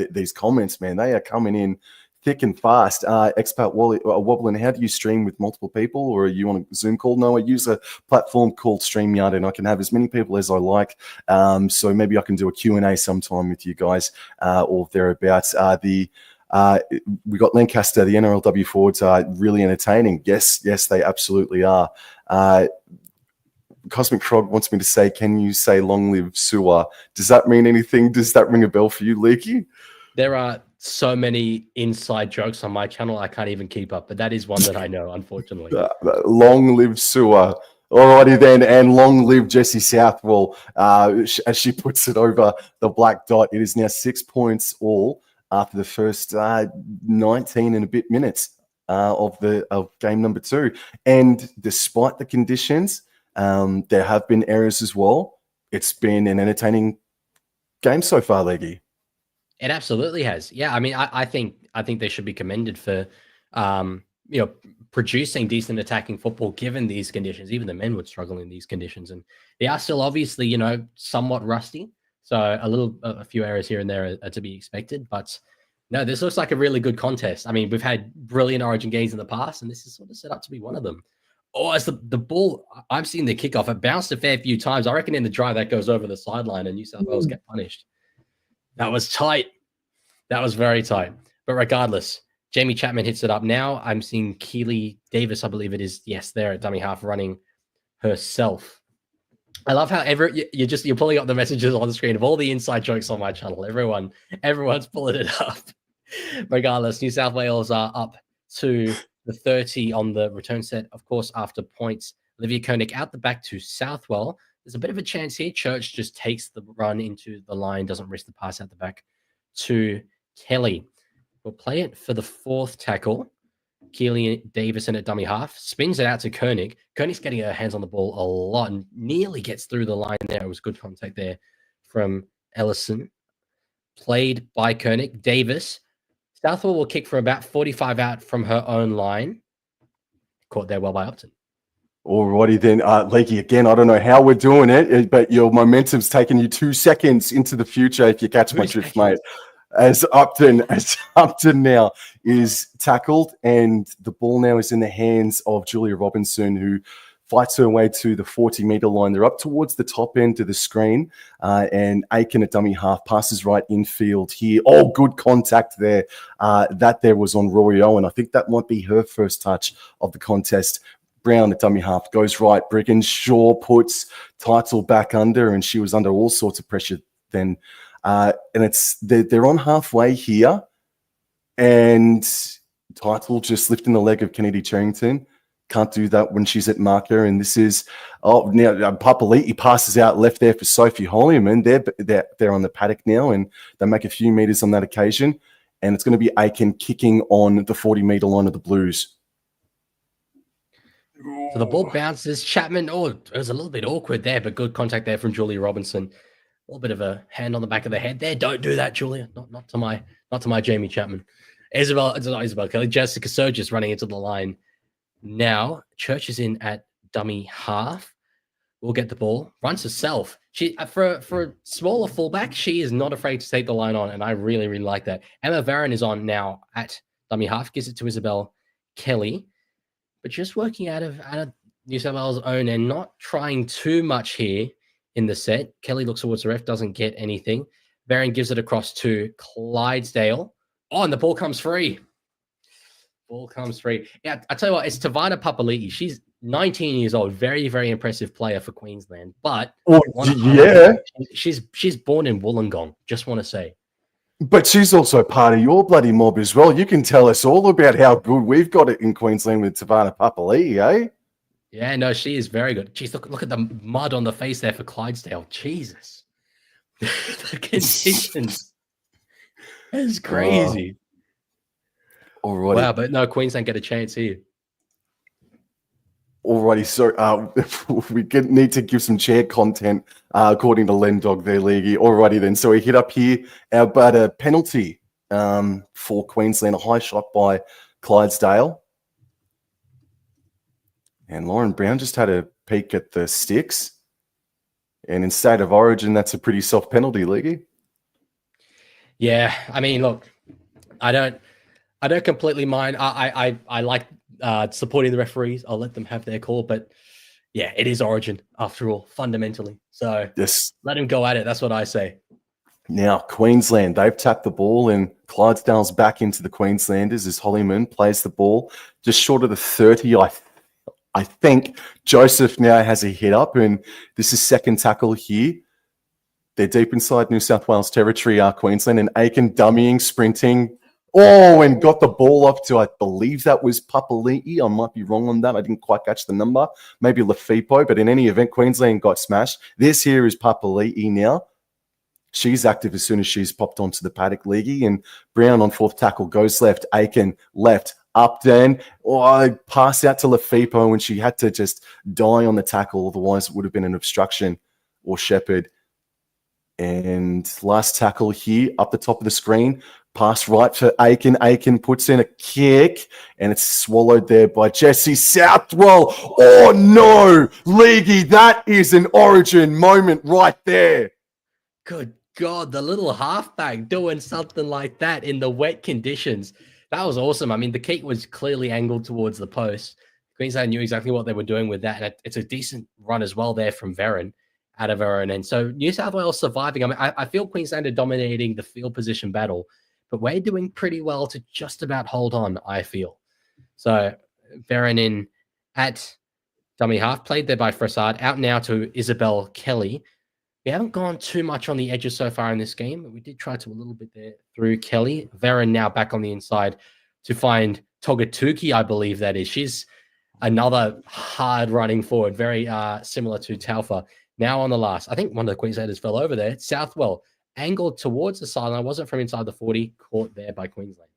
these comments, man, they are coming in thick and fast. Expat Wobbling, how do you stream with multiple people, or are you on a Zoom call? No, I use a platform called StreamYard, and I can have as many people as I like. So maybe I can do a Q&A sometime with you guys, or thereabouts. We got Lancaster, the NRLW forwards are really entertaining. Yes, they absolutely are. Cosmic Frog wants me to say, can you say long live Sewer? Does that mean anything? Does that ring a bell for you, Leaky? There are so many inside jokes on my channel, I can't even keep up, but that is one that I know, unfortunately. Long live Sewer. Alrighty then, and long live Jessie Southwell, as she puts it over the black dot. It is now 6 points all after the first 19 and a bit minutes of game number 2. And despite the conditions, there have been errors as well. It's been an entertaining game so far, Leggy. It absolutely has. Yeah, I mean, I think they should be commended for, producing decent attacking football given these conditions. Even the men would struggle in these conditions, and they are still obviously, somewhat rusty. So a few errors here and there are to be expected. But no, this looks like a really good contest. I mean, we've had brilliant Origin games in the past, and this is sort of set up to be one of them. Oh, as the ball, I've seen the kickoff. It bounced a fair few times. I reckon in the drive that goes over the sideline and New South Wales get punished. That was tight. That was very tight. But regardless, Jamie Chapman hits it up now. I'm seeing Keely Davis, I believe it is, yes, there at dummy half running herself. I love how you're pulling up the messages on the screen of all the inside jokes on my channel. Everyone's pulling it up. Regardless, New South Wales are up to the 30 on the return set, of course, after points. Olivia Koenig out the back to Southwell. There's a bit of a chance here. Church just takes the run into the line, doesn't risk the pass out the back to Kelly. We'll play it for the 4th tackle. Keely Davison at dummy half. Spins it out to Koenig. Koenig's getting her hands on the ball a lot and nearly gets through the line there. It was good contact there from Ellison. Played by Koenig. Davis. Southwell will kick for about 45 out from her own line. Caught there well by Upton. Alrighty then, Leaky, again, I don't know how we're doing it, but your momentum's taking you 2 seconds into the future, if you catch my drift, mate. As Upton now is tackled, and the ball now is in the hands of Julia Robinson, who fights her way to the 40-meter line. They're up towards the top end of the screen, and Aiken at dummy half passes right infield here. Oh, good contact there. That there was on Rory Owen. I think that might be her first touch of the contest. Brown at dummy half goes right. Brigginshaw puts Title back under, and she was under all sorts of pressure then. And they're on halfway here, and Title just lifting the leg of Kennedy Charrington. Can't do that when she's at marker. And this is now Papali'i passes out left there for Sophie Holyman. They're on the paddock now, and they make a few meters on that occasion. And it's going to be Aiken kicking on the 40-meter line of the Blues. So the ball bounces. Chapman, it was a little bit awkward there, but good contact there from Julia Robinson. A little bit of a hand on the back of the head there. Don't do that, Julia. Not to my Jamie Chapman. Isabel Kelly. Jessica Surgis running into the line. Now Church is in at dummy half. Will get the ball. Runs herself. She for a smaller fullback, she is not afraid to take the line on, and I really, really like that. Emma Varon is on now at dummy half. Gives it to Isabel Kelly. But just working out of New South Wales' own and not trying too much here in the set. Kelly looks towards the ref, doesn't get anything. Barron gives it across to Clydesdale. Oh, and the ball comes free. Yeah, I tell you what, it's Tavana Papali'i. She's 19 years old. Very, very impressive player for Queensland. But she's born in Wollongong. Just want to say. But she's also part of your bloody mob as well. You can tell us all about how good we've got it in Queensland with Tavana Papali'i, eh? Yeah, no, she is very good. Jeez, look at the mud on the face there for Clydesdale. Jesus. The conditions. That's crazy. All right. Wow, but no, Queensland get a chance here. Alrighty, so need to give some chair content according to Lendog there, Leaguey. Alrighty then, so we hit up here about a penalty for Queensland, a high shot by Clydesdale. And Lauren Brown just had a peek at the sticks. And in State of Origin, that's a pretty soft penalty, Leaguey. Yeah, I mean, look, I don't completely mind. I like supporting the referees. I'll let them have their call, but yeah, it is Origin after all, fundamentally. So yes, let him go at it. That's what I say. Now, Queensland, they've tapped the ball and Clydesdale's back into the Queenslanders as Hollyman plays the ball just short of the 30. I think Joseph now has a hit up, and this is second tackle here. They're deep inside New South Wales territory, Queensland, and Aiken dummying, sprinting. Oh, and got the ball up to, I believe that was Papali'i. I might be wrong on that. I didn't quite catch the number. Maybe Lafipo, but in any event, Queensland got smashed. This here is Papali'i now. She's active as soon as she's popped onto the paddock, Leaguey. And Brown on fourth tackle goes left. Aiken left. Up then. Oh, I pass out to Lafipo, and she had to just die on the tackle. Otherwise, it would have been an obstruction or Shepherd. And last tackle here up the top of the screen. Pass right for Aiken. Aiken puts in a kick, and it's swallowed there by Jesse Southwell. Oh, no. Leaguey, that is an Origin moment right there. Good God, the little halfback doing something like that in the wet conditions. That was awesome. I mean, the kick was clearly angled towards the post. Queensland knew exactly what they were doing with that. And it's a decent run as well there from Veron out of her own end. So New South Wales surviving. I mean, I feel Queensland are dominating the field position battle, but we're doing pretty well to just about hold on, I feel. So Veron in at dummy half, played there by Frassard, out now to Isabel Kelly. We haven't gone too much on the edges so far in this game, but we did try to a little bit there through Kelly. Veron now back on the inside to find Togatuki, I believe that is. She's another hard running forward, very similar to Taufa. Now on the last. I think one of the Queenslanders fell over there. Southwell angled towards the sideline. Wasn't from inside the 40, caught there by Queensland.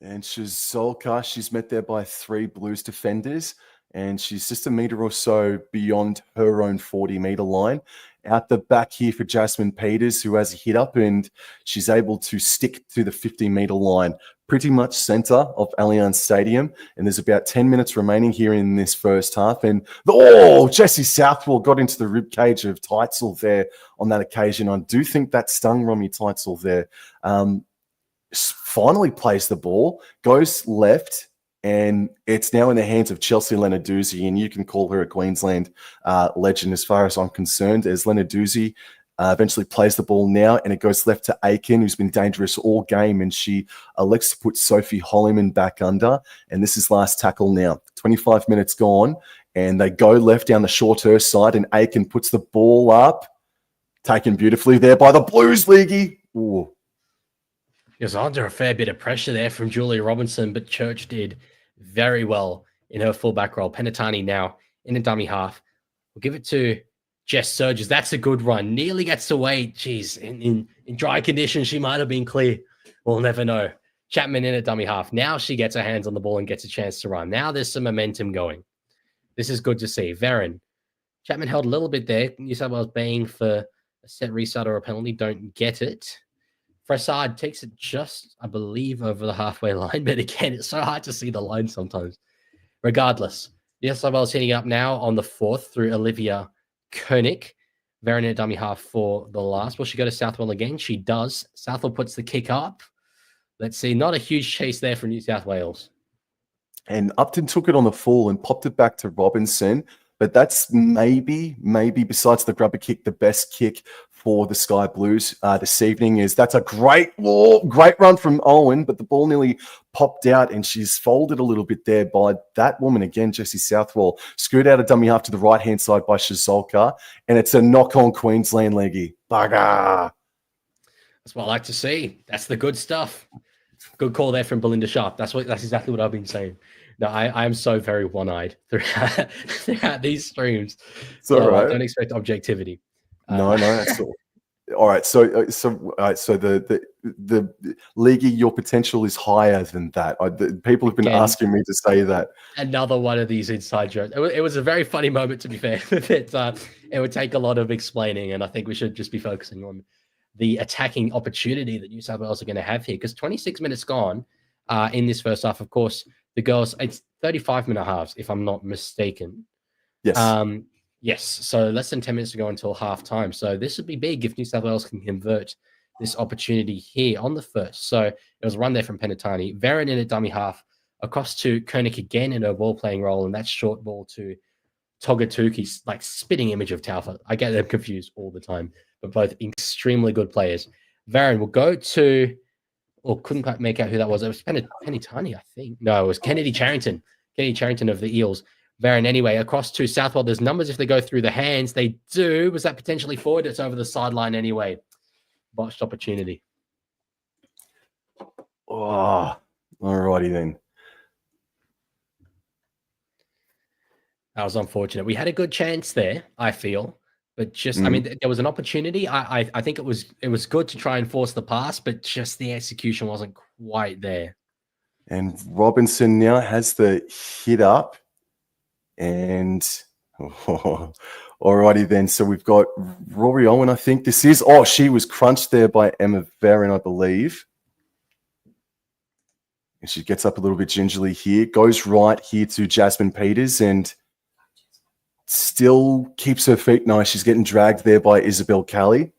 And Shizolka, she's met there by 3 Blues defenders, and she's just a metre or so beyond her own 40-metre line. Out the back here for Jasmine Peters, who has a hit up, and she's able to stick to the 50-metre line, pretty much centre of Allianz Stadium. And there's about 10 minutes remaining here in this first half. And Jesse Southwell got into the ribcage of Teitzel there on that occasion. I do think that stung Romy Teitzel there. Finally plays the ball, goes left, and it's now in the hands of Chelsea Lenarduzzi, and you can call her a Queensland legend as far as I'm concerned, as Lenarduzzi eventually plays the ball now, and it goes left to Aiken, who's been dangerous all game, and she elects to put Sophie Holliman back under, and this is last tackle now. 25 minutes gone, and they go left down the shorter side, and Aiken puts the ball up, taken beautifully there by the Blues, Leaguey. Ooh. He was under a fair bit of pressure there from Julia Robinson, but Church did very well in her fullback role. Penatani now in a dummy half. We'll give it to Jess Surges. That's a good run. Nearly gets away. Jeez, in dry conditions, she might have been clear. We'll never know. Chapman in a dummy half. Now she gets her hands on the ball and gets a chance to run. Now there's some momentum going. This is good to see. Veron. Chapman held a little bit there. New South Wales baying for a set restart or a penalty. Don't get it. Frassard takes it just, I believe, over the halfway line. But again, it's so hard to see the line sometimes. Regardless, New South Wales hitting up now on the 4th through Olivia Koenig. Veron in a dummy half for the last. Will she go to Southwell again? She does. Southwell puts the kick up. Let's see. Not a huge chase there for New South Wales. And Upton took it on the full and popped it back to Robinson. But that's maybe besides the grubber kick, the best kick for the Sky Blues this evening. That's a great run from Owen, but the ball nearly popped out, and she's folded a little bit there by that woman again, Jessie Southwell. Screwed out a dummy half to the right-hand side by Shizolka, and it's a knock on Queensland, Leggy. Bugger. That's what I like to see. That's the good stuff. Good call there from Belinda Sharp. That's exactly what I've been saying. No, I am so very one-eyed throughout these streams. So right. I don't expect objectivity. No, that's all. All right, so all right, so the leaguey, your potential is higher than that. People have been Again, asking me to say that. another one of these inside jokes. It was a very funny moment, to be fair. It would take a lot of explaining, and I think we should just be focusing on the attacking opportunity that New South Wales are going to have here, because 26 minutes gone in this first half. Of course, the girls, it's 35-minute halves, if I'm not mistaken. Yes. Yes, so less than 10 minutes to go until half time. So this would be big if New South Wales can convert this opportunity here on the first. So it was a run there from Penatani. Varen in a dummy half, across to Koenig again in a ball playing role, and that short ball to Togatuki, like spitting image of Taufa. I get them confused all the time, but both extremely good players. Varen will go to, or couldn't quite make out who that was. It was Penatani, I think. No, it was Kennedy Charrington. Kennedy Charrington of the Eels. Varen anyway, across to Southwell. There's numbers if they go through the hands. They do. Was that potentially forward? It's over the sideline anyway. Botched opportunity. Oh, alrighty then. That was unfortunate. We had a good chance there, I feel, but just I mean, there was an opportunity. I think it was good to try and force the pass, but just the execution wasn't quite there. And Robinson now has the hit up. And alrighty then. So we've got Rory Owen, I think this is. Oh, she was crunched there by Emma Varen, I believe. And she gets up a little bit gingerly here. Goes right here to Jasmine Peters and still keeps her feet nice. She's getting dragged there by Isabel Kelly.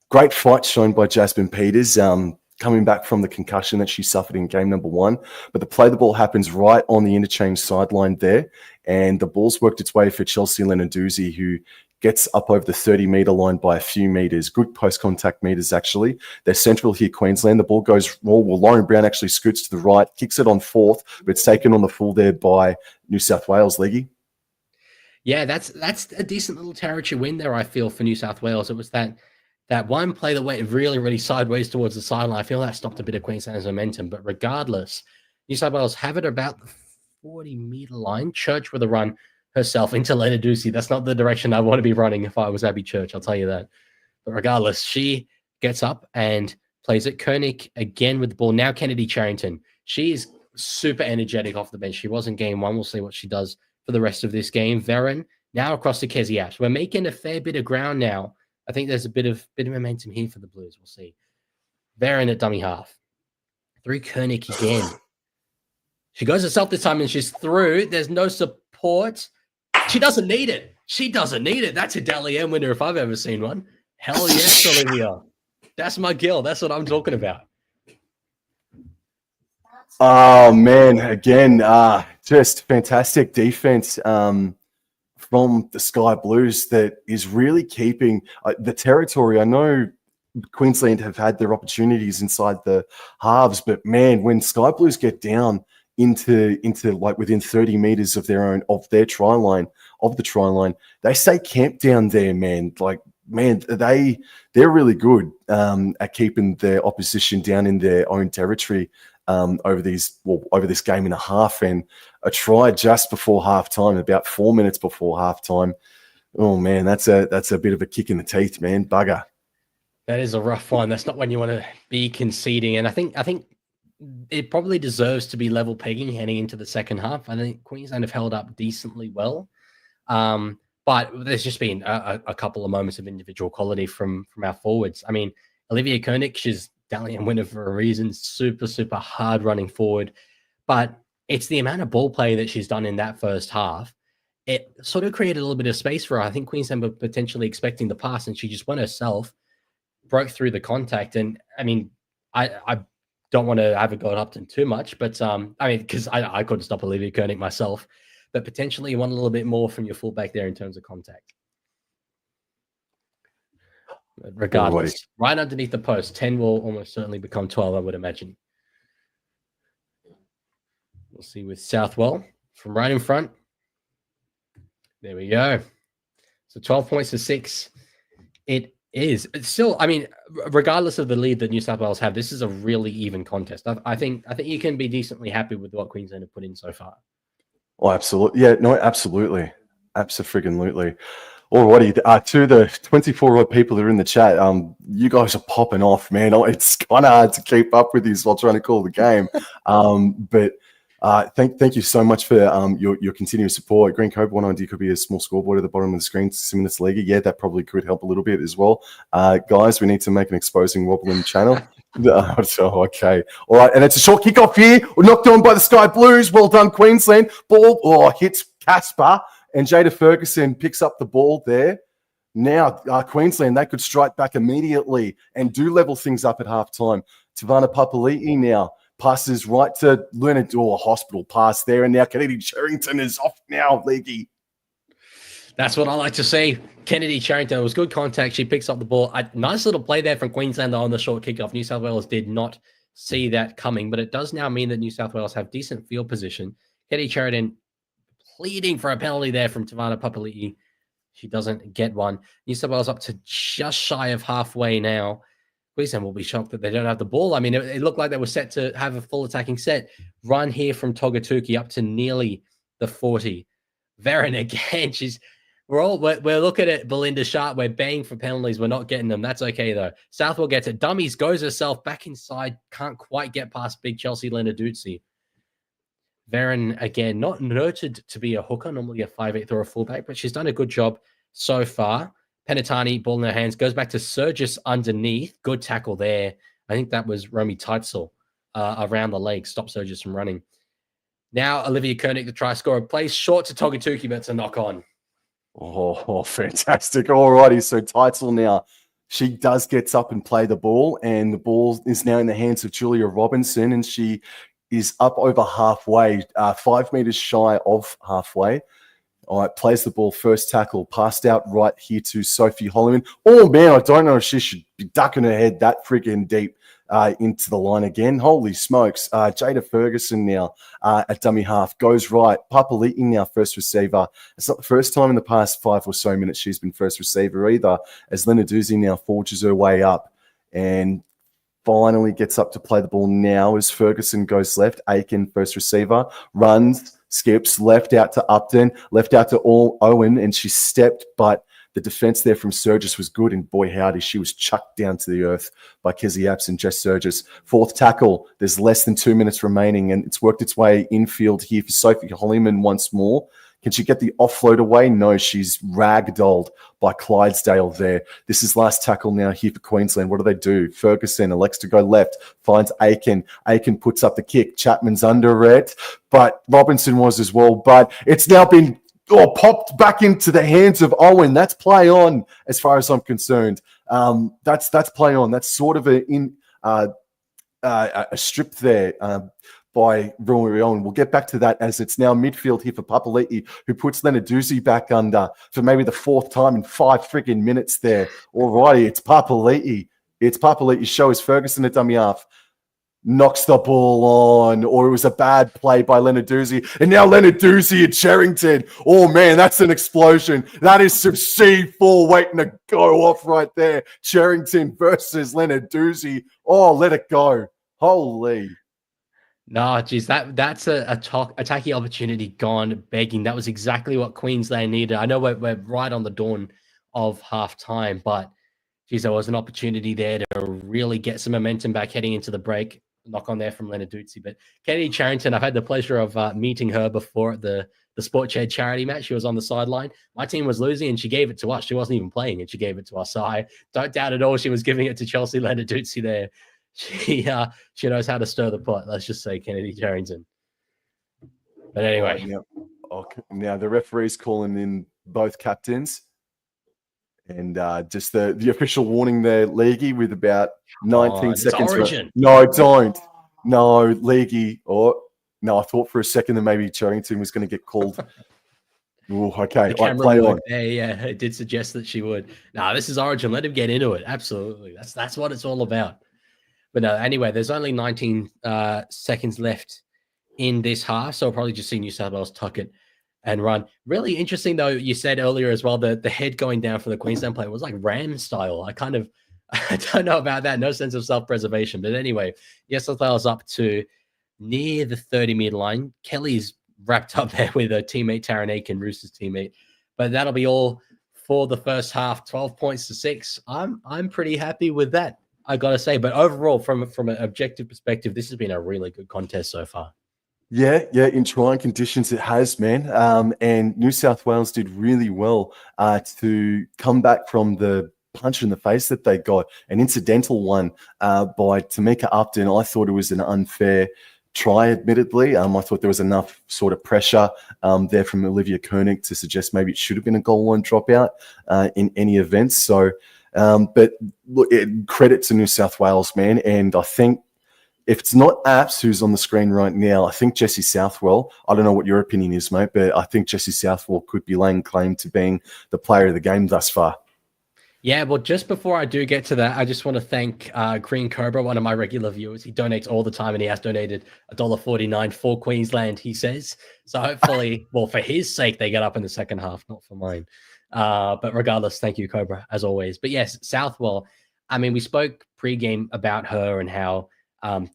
Great fight shown by Jasmine Peters. Coming back from the concussion that she suffered in game number 1. But the play the ball happens right on the interchange sideline there. And the ball's worked its way for Chelsea Lenarduzzi, who gets up over the 30-metre line by a few metres. Good post-contact metres, actually. They're central here, Queensland. The ball goes, well, Lauren Brown actually scoots to the right, kicks it on fourth, but it's taken on the full there by New South Wales, Leggy. Yeah, that's a decent little territory win there, I feel, for New South Wales. It was that one play that went really, really sideways towards the sideline. I feel that stopped a bit of Queensland's momentum. But regardless, New South Wales have it about the 40-metre line. Church with a run herself into Lenarduzzi. That's not the direction I want to be running if I was Abby Church, I'll tell you that. But regardless, she gets up and plays it. Koenig again with the ball. Now Kennedy Charrington. She is super energetic off the bench. She was in game 1. We'll see what she does for the rest of this game. Varen now across to Kezi Apps. We're making a fair bit of ground now. I think there's a bit of momentum here for the Blues. We'll see. Varen at dummy half. Through Koenig again. She goes herself this time and she's through. There's no support. She doesn't need it. She doesn't need it. That's a Dally M winner if I've ever seen one. Hell yes, Olivia. That's my girl. That's what I'm talking about. Oh, man. Again, just fantastic defense from the Sky Blues that is really keeping the territory. I know Queensland have had their opportunities inside the halves, but man, when Sky Blues get down into like within 30 meters of the try line, they stay camped down there, man. Like, man, they're really good at keeping their opposition down in their own territory over this game and a half. And a try just before halftime, about 4 minutes before halftime. Oh man, that's a bit of a kick in the teeth, man. Bugger. That is a rough one. That's not when you want to be conceding. And I think it probably deserves to be level pegging heading into the second half. I think Queensland have held up decently well. But there's just been a couple of moments of individual quality from our forwards. I mean, Olivia Koenig, she's Dalian winner for a reason. Super, super hard running forward. But it's the amount of ball play that she's done in that first half. It sort of created a little bit of space for her. I think Queensland were potentially expecting the pass, and she just went herself, broke through the contact. And I mean, I don't want to have it go up to too much, but I mean, because I couldn't stop Olivia Koenig myself, but potentially you want a little bit more from your fullback there in terms of contact. But regardless, right underneath the post, 10 will almost certainly become 12, I would imagine. We'll see with Southwell from right in front. There we go. So 12 points to 6. It is. It's still, I mean, regardless of the lead that New South Wales have, this is a really even contest. I think you can be decently happy with what Queensland have put in so far. Oh, absolutely. Yeah, no, absolutely. Absolutely. Alrighty, to the 24 odd people that are in the chat, you guys are popping off, man. It's kind of hard to keep up with this while trying to call the game. But thank you so much for your continuous support. Green Cobra 190 could be a small scoreboard at the bottom of the screen, similar to League. Yeah, that probably could help a little bit as well. Guys, we need to make an exposing wobbling channel. Okay. All right, and it's a short kickoff here. We're knocked on by the Sky Blues. Well done, Queensland. Ball hits Casper. And Jada Ferguson picks up the ball there. Now, Queensland, they could strike back immediately and do level things up at halftime. Tavana Papali'i now passes right to Leonard. Hospital pass there. And now Kennedy Cherrington is off now, Leaguey. That's what I like to see. Kennedy Cherrington, it was good contact. She picks up the ball. A nice little play there from Queensland on the short kickoff. New South Wales did not see that coming, but it does now mean that New South Wales have decent field position. Kennedy Cherrington pleading for a penalty there from Tavana Papali'i. She doesn't get one. New South Wales up to just shy of halfway now. Queensland will be shocked that they don't have the ball. I mean, it looked like they were set to have a full attacking set. Run here from Togatuki up to nearly the 40. Veron again. We're looking at Belinda Sharp. We're baying for penalties. We're not getting them. That's okay though. Southwell gets it. Dummies goes herself back inside. Can't quite get past big Chelsea Lenarduzzi. Veron, again, not noted to be a hooker, normally a 5'8" or a fullback, but she's done a good job so far. Penatani, ball in her hands, goes back to Surgis underneath. Good tackle there. I think that was Romy Teitzel around the leg, stop Surgis from running. Now, Olivia Koenig, the try scorer, plays short to Togatuki, but it's a knock on. Oh, fantastic. Alrighty, so Teitzel now, she does get up and play the ball, and the ball is now in the hands of Julia Robinson, and she is up over halfway, 5 meters shy of halfway. All right, plays the ball, first tackle, passed out right here to Sophie Holliman. Oh, man, I don't know if she should be ducking her head that friggin' deep into the line again. Holy smokes. Jada Ferguson now at dummy half goes right. Papali'i now first receiver. It's not the first time in the past 5 or so minutes she's been first receiver either, as Lenarduzzi now forges her way up and finally gets up to play the ball now as Ferguson goes left. Aiken, first receiver, runs, skips, left out to Upton, left out to Owen, and she stepped, but the defense there from Surgis was good, and boy howdy, she was chucked down to the earth by Kizzy Apps and Jess Surgis. Fourth tackle, there's less than 2 minutes remaining, and it's worked its way infield here for Sophie Holliman once more. Can she get the offload away? No, she's ragdolled by Clydesdale there. This is last tackle now here for Queensland. What do? Ferguson elects to go left, finds Aiken. Aiken puts up the kick. Chapman's under it, but Robinson was as well. But it's now been popped back into the hands of Owen. That's play on as far as I'm concerned. That's play on. That's sort of a strip there. By Rory Owen. We'll get back to that as it's now midfield here for Papali'i, who puts Lenarduzzi back under for maybe the 4th time in 5 friggin' minutes there. Alrighty, it's Papali'i. It's Papali'i's show as Ferguson at dummy half knocks the ball on, or it was a bad play by Lenarduzzi. And now Lenarduzzi at Cherrington. Oh, man, that's an explosion. That is some C4 waiting to go off right there. Cherrington versus Lenarduzzi. Oh, let it go. Holy. No, geez, that's a attacking opportunity gone begging. That was exactly what Queensland needed. I know we're right on the dawn of halftime, but geez, there was an opportunity there to really get some momentum back heading into the break. Knock on there from Lenarduzzi. But Kennedy Cherrington, I've had the pleasure of meeting her before at the Sport Shed charity match. She was on the sideline. My team was losing, and she gave it to us. She wasn't even playing, and she gave it to us. So I don't doubt at all she was giving it to Chelsea Lenarduzzi there. She knows how to stir the pot. Let's just say Kennedy Cherrington. But anyway. Now the referee's calling in both captains. And just the official warning there, Leaguey, with about 19 seconds. Origin. No, don't. No, Leaguey. No, I thought for a second that maybe Cherrington was going to get called. Ooh, okay. The camera play on. Yeah, it did suggest that she would. No, this is Origin. Let him get into it. Absolutely. That's what it's all about. But no, anyway, there's only 19 seconds left in this half, so I'll probably just see New South Wales tuck it and run. Really interesting, though, you said earlier as well, the head going down for the Queensland player was like Ram style. I don't know about that. No sense of self-preservation. But anyway, New South Wales up to near the 30-meter line. Kelly's wrapped up there with her teammate, Taryn Aiken, Roosters teammate. But that'll be all for the first half, 12 points to 6. I'm pretty happy with that, I gotta say. But overall, from an objective perspective, this has been a really good contest so far. Yeah, in trying conditions it has, man. And New South Wales did really well to come back from the punch in the face that they got, an incidental one by Tamika Upton. I thought it was an unfair try, admittedly. I thought there was enough sort of pressure there from Olivia Koenig to suggest maybe it should have been a goal line dropout in any event. So, but look, credit to New South Wales, man. And I think if it's not Apps who's on the screen right now, I think Jesse Southwell, I don't know what your opinion is, mate, but I think Jesse Southwell could be laying claim to being the player of the game thus far. Yeah, well, just before I do get to that, I just want to thank Green Cobra, one of my regular viewers. He donates all the time, and he has donated $1.49 for Queensland, he says. So hopefully, well, for his sake, they get up in the second half, not for mine. But regardless, thank you, Cobra, as always. But yes, Southwell, I mean, we spoke pre-game about her and how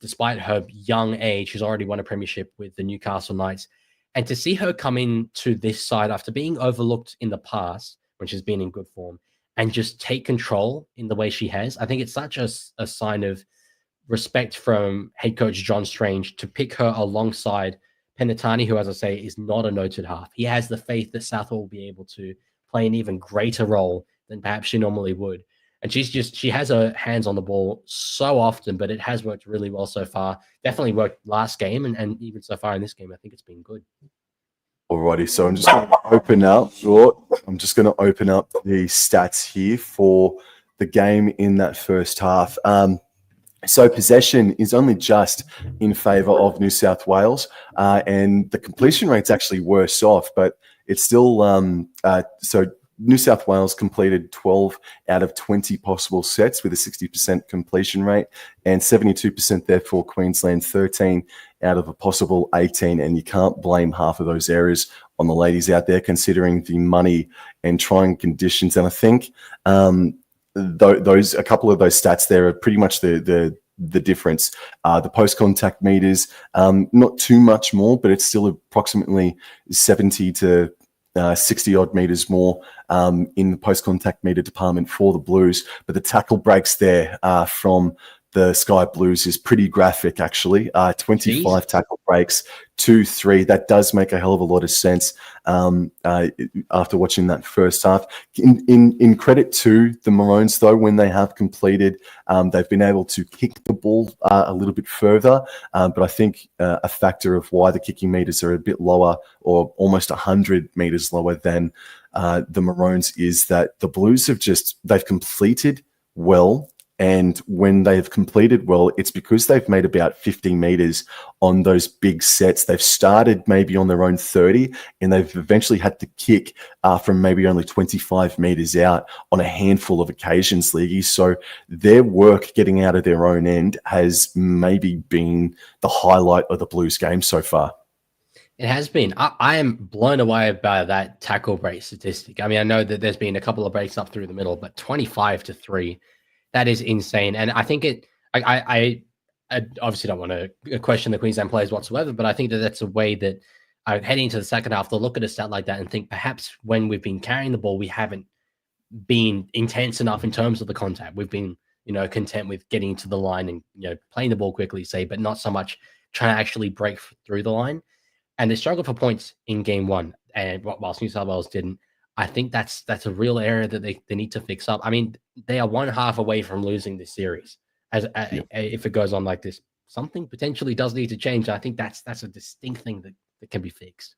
despite her young age, she's already won a premiership with the Newcastle Knights. And to see her come into this side after being overlooked in the past, when she's been in good form, and just take control in the way she has, I think it's such a sign of respect from head coach John Strange to pick her alongside Penatani, who, as I say, is not a noted half. He has the faith that Southwell will be able to play an even greater role than perhaps she normally would. And she has her hands on the ball so often, but it has worked really well so far. Definitely worked last game, and even so far in this game, I think it's been good. Alrighty, so I'm just going to open up. The stats here for the game in that first half. So possession is only just in favour of New South Wales, and the completion rate's actually worse off, but it's still so. New South Wales completed 12 out of 20 possible sets with a 60% completion rate, and 72% therefore Queensland 13 out of a possible 18. And you can't blame half of those areas on the ladies out there, considering the money and trying conditions. And I think those a couple of those stats there are pretty much the difference. The post-contact meters, not too much more, but it's still approximately 70 to 60 odd meters more in the post-contact meter department for the Blues. But the tackle breaks there from the Sky Blues is pretty graphic, actually. 25 Jeez. Tackle breaks, 2-3. That does make a hell of a lot of sense after watching that first half. In credit to the Maroons, though, when they have completed, they've been able to kick the ball a little bit further. But I think a factor of why the kicking meters are a bit lower, or almost 100 meters lower than the Maroons, is that the Blues they've completed well. And when they've completed well, it's because they've made about 50 meters on those big sets. They've started maybe on their own 30, and they've eventually had to kick from maybe only 25 meters out on a handful of occasions, Leaguey. So their work getting out of their own end has maybe been the highlight of the Blues game so far. It has been. I am blown away by that tackle break statistic. I mean, I know that there's been a couple of breaks up through the middle, but 25-3. That is insane. And I think I obviously don't want to question the Queensland players whatsoever, but I think that that's a way that heading into the second half, they'll look at a stat like that and think perhaps when we've been carrying the ball, we haven't been intense enough in terms of the contact. We've been, content with getting to the line and, playing the ball quickly, say, but not so much trying to actually break through the line. And they struggled for points in game one, and whilst New South Wales didn't. I think that's a real area that they need to fix up. I mean, they are one half away from losing this series. If it goes on like this, something potentially does need to change. I think that's a distinct thing that can be fixed.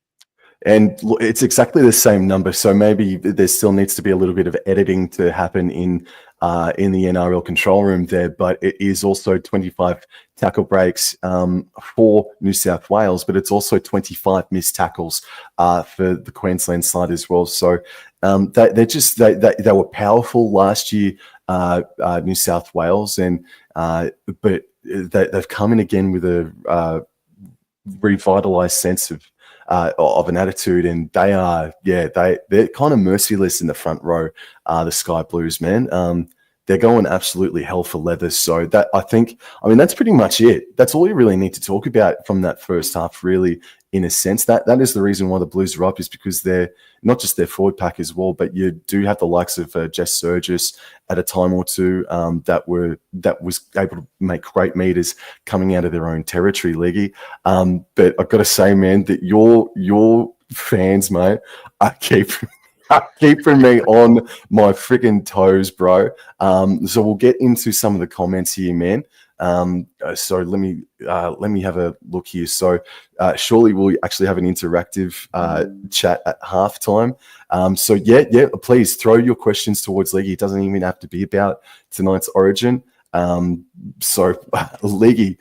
And it's exactly the same number. So maybe there still needs to be a little bit of editing to happen in the NRL control room there. But it is also 25 tackle breaks for New South Wales, but it's also 25 missed tackles for the Queensland side as well. So they were powerful last year, New South Wales, and but they've come in again with a revitalized sense of an attitude, and they're kind of merciless in the front row. The Sky Blues, man, they're going absolutely hell for leather. So that I mean, that's pretty much it. That's all you really need to talk about from that first half, really, in a sense. That is the reason why the Blues are up, is because they're not just their forward pack as well, but you do have the likes of Jess Surgis at a time or two that was able to make great meters coming out of their own territory, Leggy. But I've got to say, man, that your fans, mate, are keeping me on my freaking toes, bro. So we'll get into some of the comments here, man. So let me have a look here. So surely we'll actually have an interactive chat at halftime. So yeah, please throw your questions towards Leggy. It doesn't even have to be about tonight's Origin. So Leggy,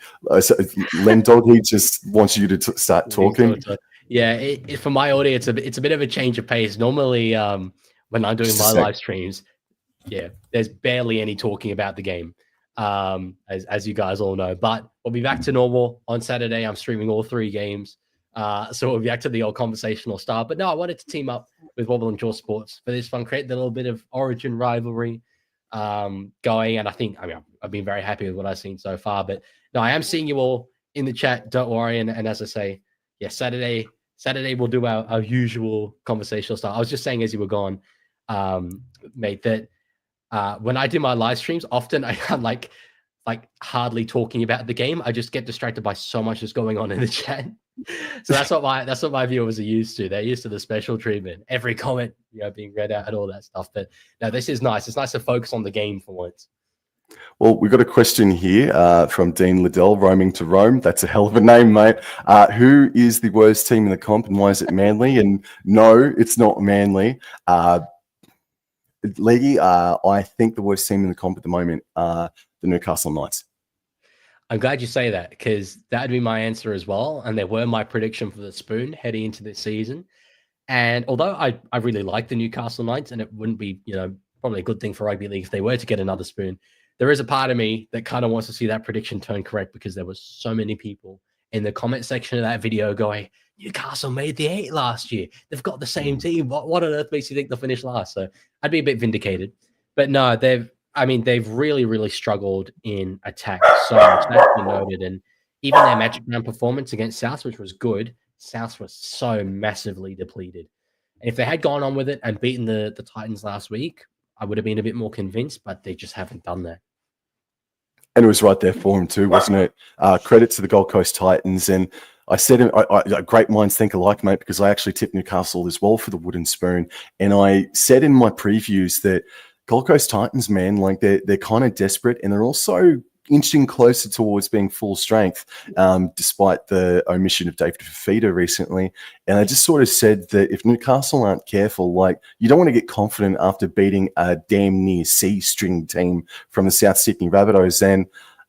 Len Dog, he just wants you to start talking. Yeah, for my audience, it's a bit of a change of pace. Normally, when I'm doing my live streams, there's barely any talking about the game, as you guys all know. But we'll be back to normal on Saturday. I'm streaming all 3 games, so we'll be back to the old conversational style. But no, I wanted to team up with Watchalong Jaw Sports for this fun, create the little bit of Origin rivalry going. And I've been very happy with what I've seen so far. But no, I am seeing you all in the chat. Don't worry. And as I say, Saturday we'll do our usual conversational style. I was just saying as you were gone, mate, that when I do my live streams, often I'm like hardly talking about the game. I just get distracted by so much that's going on in the chat. So that's what my viewers are used to. They're used to the special treatment, every comment being read out and all that stuff. But no, this is nice. It's nice to focus on the game for once. Well, we've got a question here from Dean Liddell, Roaming to Rome. That's a hell of a name, mate. Who is the worst team in the comp, and why is it Manly? And no, it's not Manly. Leggy, I think the worst team in the comp at the moment are the Newcastle Knights. I'm glad you say that, because that would be my answer as well. And they were my prediction for the Spoon heading into this season. And although I really like the Newcastle Knights, and it wouldn't be, probably a good thing for rugby league if they were to get another Spoon, there is a part of me that kind of wants to see that prediction turn correct, because there was so many people in the comment section of that video going, Newcastle made the 8 last year. They've got the same team. What on earth makes you think they'll finish last? So I'd be a bit vindicated. But no, they've really, really struggled in attack so much. That's been noted. And even their match round performance against South, which was good, South was so massively depleted. And if they had gone on with it and beaten the Titans last week, I would have been a bit more convinced, but they just haven't done that. And it was right there for him too, wasn't it? Credit to the Gold Coast Titans. And I said, great minds think alike, mate, because I actually tipped Newcastle as well for the wooden spoon. And I said in my previews that Gold Coast Titans, man, like they're kind of desperate, and they're also inching closer towards being full strength, despite the omission of David Fafita recently. And I just sort of said that if Newcastle aren't careful, like, you don't want to get confident after beating a damn near C-string team from the South Sydney Rabbitohs. And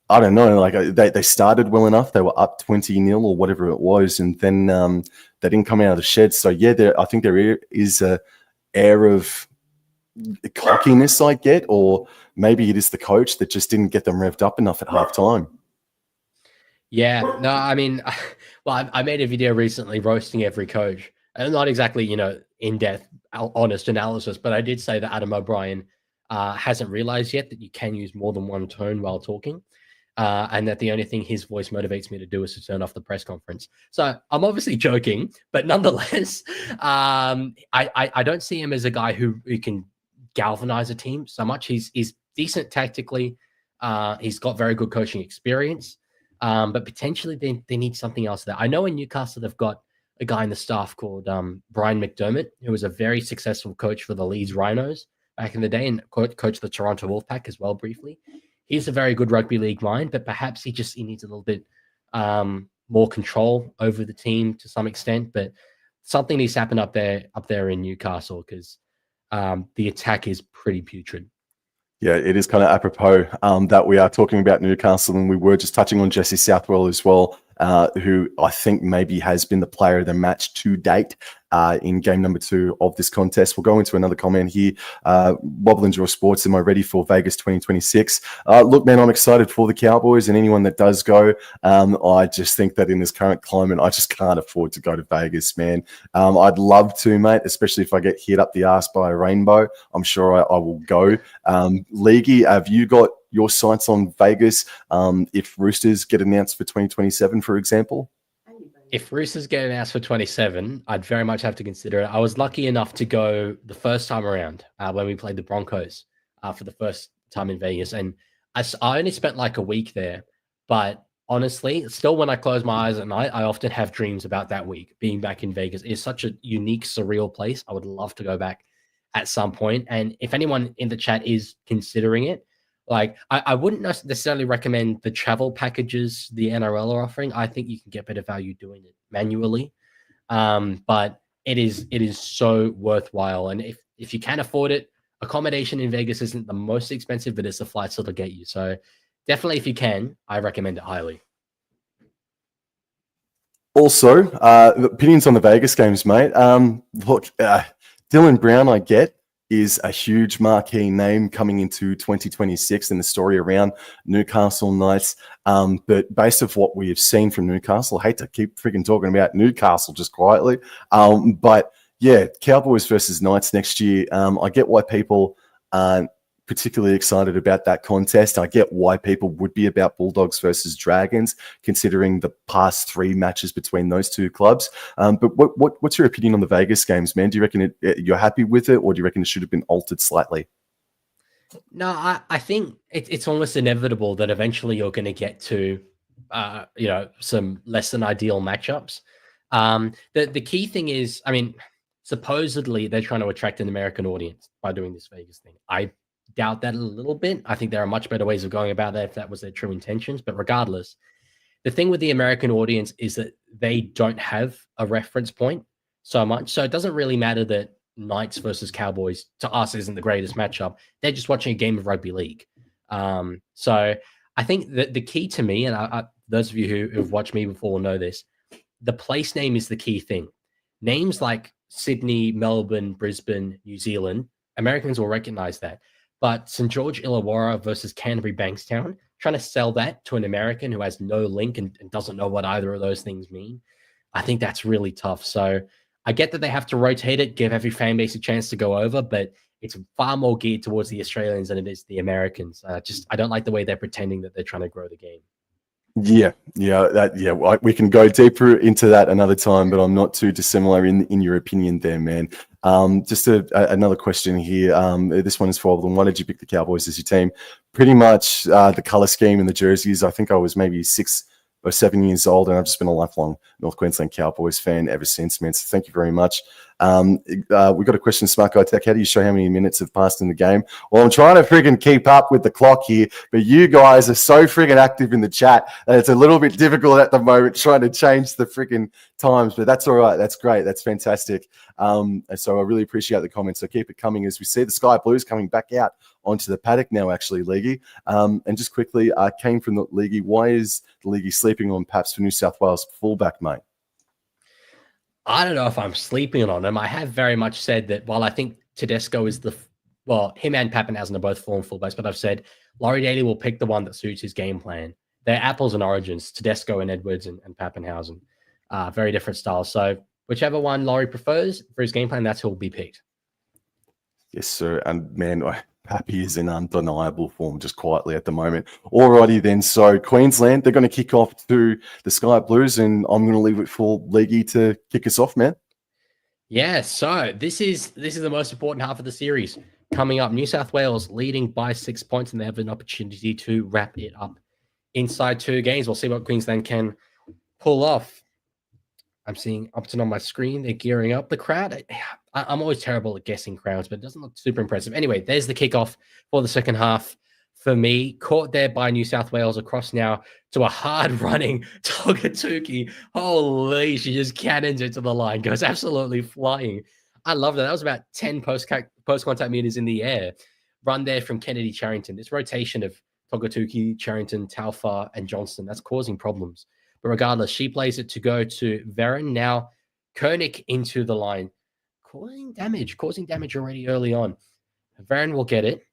I don't know, like they started well enough. They were up 20-0 or whatever it was, and then they didn't come out of the shed. So yeah, I think there is a air of cockiness I get, or maybe it is the coach that just didn't get them revved up enough at halftime. Yeah, no, I mean, well, I made a video recently roasting every coach, and not exactly, in-depth, honest analysis, but I did say that Adam O'Brien hasn't realized yet that you can use more than one tone while talking, and that the only thing his voice motivates me to do is to turn off the press conference. So I'm obviously joking, but nonetheless, I don't see him as a guy who can galvanize a team so much. He's decent tactically. He's got very good coaching experience. But potentially they need something else there. I know in Newcastle they've got a guy in the staff called Brian McDermott, who was a very successful coach for the Leeds Rhinos back in the day, and coached the Toronto Wolfpack as well briefly. He's a very good rugby league mind, but perhaps he needs a little bit more control over the team to some extent. But something needs to happen up there in Newcastle, because the attack is pretty putrid. Yeah, it is kind of apropos that we are talking about Newcastle, and we were just touching on Jesse Southwell as well. who I think maybe has been the player of the match to date in game number 2 of this contest. We'll go into another comment here. Wobble and Draw Sports, am I ready for Vegas 2026? Look, man, I'm excited for the Cowboys and anyone that does go. I just think that in this current climate, I just can't afford to go to Vegas, man. I'd love to, mate, especially if I get hit up the ass by a rainbow. I'm sure I will go. Leaguey, have you got your sights on Vegas if Roosters get announced for 2027, for example? If Roosters get announced for 27, I'd very much have to consider it. I was lucky enough to go the first time around when we played the Broncos for the first time in Vegas. And I only spent like a week there. But honestly, still when I close my eyes at night, I often have dreams about that week. Being back in Vegas is such a unique, surreal place. I would love to go back at some point. And if anyone in the chat is considering it, like, I wouldn't necessarily recommend the travel packages the NRL are offering. I think you can get better value doing it manually. But it is so worthwhile. And if you can afford it, accommodation in Vegas isn't the most expensive, but it's the flights that'll get you. So definitely, if you can, I recommend it highly. Also, opinions on the Vegas games, mate. Look, Dylan Brown, I get, is a huge marquee name coming into 2026 in the story around Newcastle Knights. But based off what we have seen from Newcastle, I hate to keep freaking talking about Newcastle just quietly. But yeah, Cowboys versus Knights next year. I get why people aren't particularly excited about that contest. I get why people would be about Bulldogs versus Dragons, considering the past 3 matches between those two clubs. But what's your opinion on the Vegas games, man? Do you reckon you're happy with it, or do you reckon it should have been altered slightly? No, I think it's almost inevitable that eventually you're going to get to, some less than ideal matchups. The key thing is, I mean, supposedly they're trying to attract an American audience by doing this Vegas thing. I doubt that a little bit. I think there are much better ways of going about that if that was their true intentions. But regardless, the thing with the American audience is that they don't have a reference point so much. So it doesn't really matter that Knights versus Cowboys to us isn't the greatest matchup. They're just watching a game of rugby league. So I think that the key to me, and those of you who have watched me before will know this, the place name is the key thing. Names like Sydney, Melbourne, Brisbane, New Zealand, Americans will recognize that. But St. George Illawarra versus Canterbury Bankstown, trying to sell that to an American who has no link and doesn't know what either of those things mean, I think that's really tough. So I get that they have to rotate it, give every fan base a chance to go over, but it's far more geared towards the Australians than it is the Americans. I don't like the way they're pretending that they're trying to grow the game. Yeah. We can go deeper into that another time, but I'm not too dissimilar in your opinion there, man. Just another question here. This one is for Wobble. Why did you pick the Cowboys as your team? Pretty much the color scheme and the jerseys. I think I was maybe 6 or 7 years old, and I've just been a lifelong North Queensland Cowboys fan ever since, man. So thank you very much. We've got a question, Smart Guy Tech. How do you show how many minutes have passed in the game? Well, I'm trying to friggin' keep up with the clock here, but you guys are so friggin' active in the chat that it's a little bit difficult at the moment trying to change the friggin' times, but that's all right. That's great. That's fantastic. So I really appreciate the comments. So keep it coming as we see the Sky Blues coming back out onto the paddock now, actually, Leaguey. And just quickly, came from the Leaguey. Why is the Leaguey sleeping on Paps for New South Wales fullback, mate? I don't know if I'm sleeping on him. I have very much said that while I think Tedesco is him and Pappenhausen are both form fullbacks, but I've said Laurie Daly will pick the one that suits his game plan. They're apples and oranges, Tedesco and Edwards and Pappenhausen. Very different styles. So whichever one Laurie prefers for his game plan, that's who will be picked. Yes, sir. And man, Pappy is in undeniable form just quietly at the moment. Alrighty then. So Queensland, they're going to kick off to the Sky Blues, and I'm going to leave it for Leaguey to kick us off, man. Yeah, so this is the most important half of the series. Coming up, New South Wales leading by 6 points, and they have an opportunity to wrap it up inside 2 games. We'll see what Queensland can pull off. I'm seeing Upton on my screen. They're gearing up. The crowd, I'm always terrible at guessing crowds, but it doesn't look super impressive. Anyway, there's the kickoff for the second half for me. Caught there by New South Wales, across now to a hard-running Togatuki. Holy, she just cannons it to the line. Goes absolutely flying. I love that. That was about 10 post-contact meters in the air. Run there from Kennedy Charrington. This rotation of Togatuki, Charrington, Taufa, and Johnston, that's causing problems. But regardless, she plays it to go to Varen. Now, Koenig into the line, causing damage already early on. Varen will get it.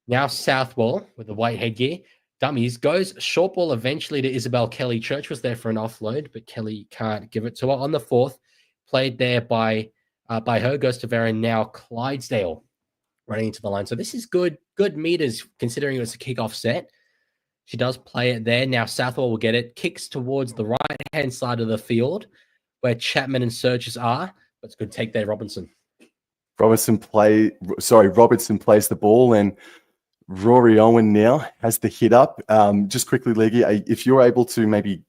Now Southwell with the white headgear. Dummies goes short ball eventually to Isabel Kelly. Church was there for an offload, but Kelly can't give it to her on the fourth. Played there by her, goes to Varen. Now Clydesdale running into the line. So this is good meters considering it was a kickoff set. She does play it there. Now Southwell will get it. Kicks towards the right-hand side of the field where Chapman and Surges are. But it's good take there, Robinson. Robertson plays the ball, and Rory Owen now has the hit up. Just quickly, Leggy, if you're able to maybe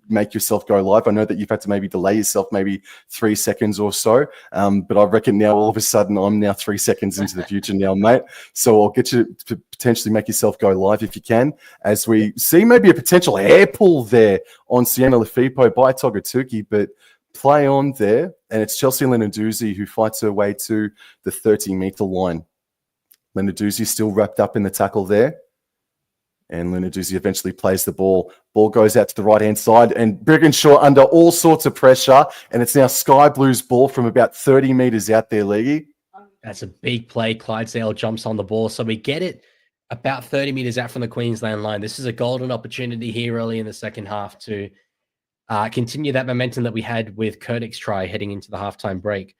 make yourself go live, I know that you've had to maybe delay yourself maybe 3 seconds or so, but I reckon now all of a sudden I'm now 3 seconds into the future now, mate. So I'll get you to potentially make yourself go live if you can, as we see maybe a potential hair pull there on Sienna Lefipo by Togatuki, but play on there, and it's Chelsea Lenarduzzi who fights her way to the 30-meter line. Lenarduzzi still wrapped up in the tackle there. And Lenarduzzi eventually plays the ball. Ball goes out to the right-hand side, and Brigginshaw under all sorts of pressure. And it's now Sky Blue's ball from about 30 meters out there, Leggy. That's a big play. Clydesdale jumps on the ball. So we get it about 30 meters out from the Queensland line. This is a golden opportunity here early in the second half to continue that momentum that we had with Koenig's try heading into the halftime break.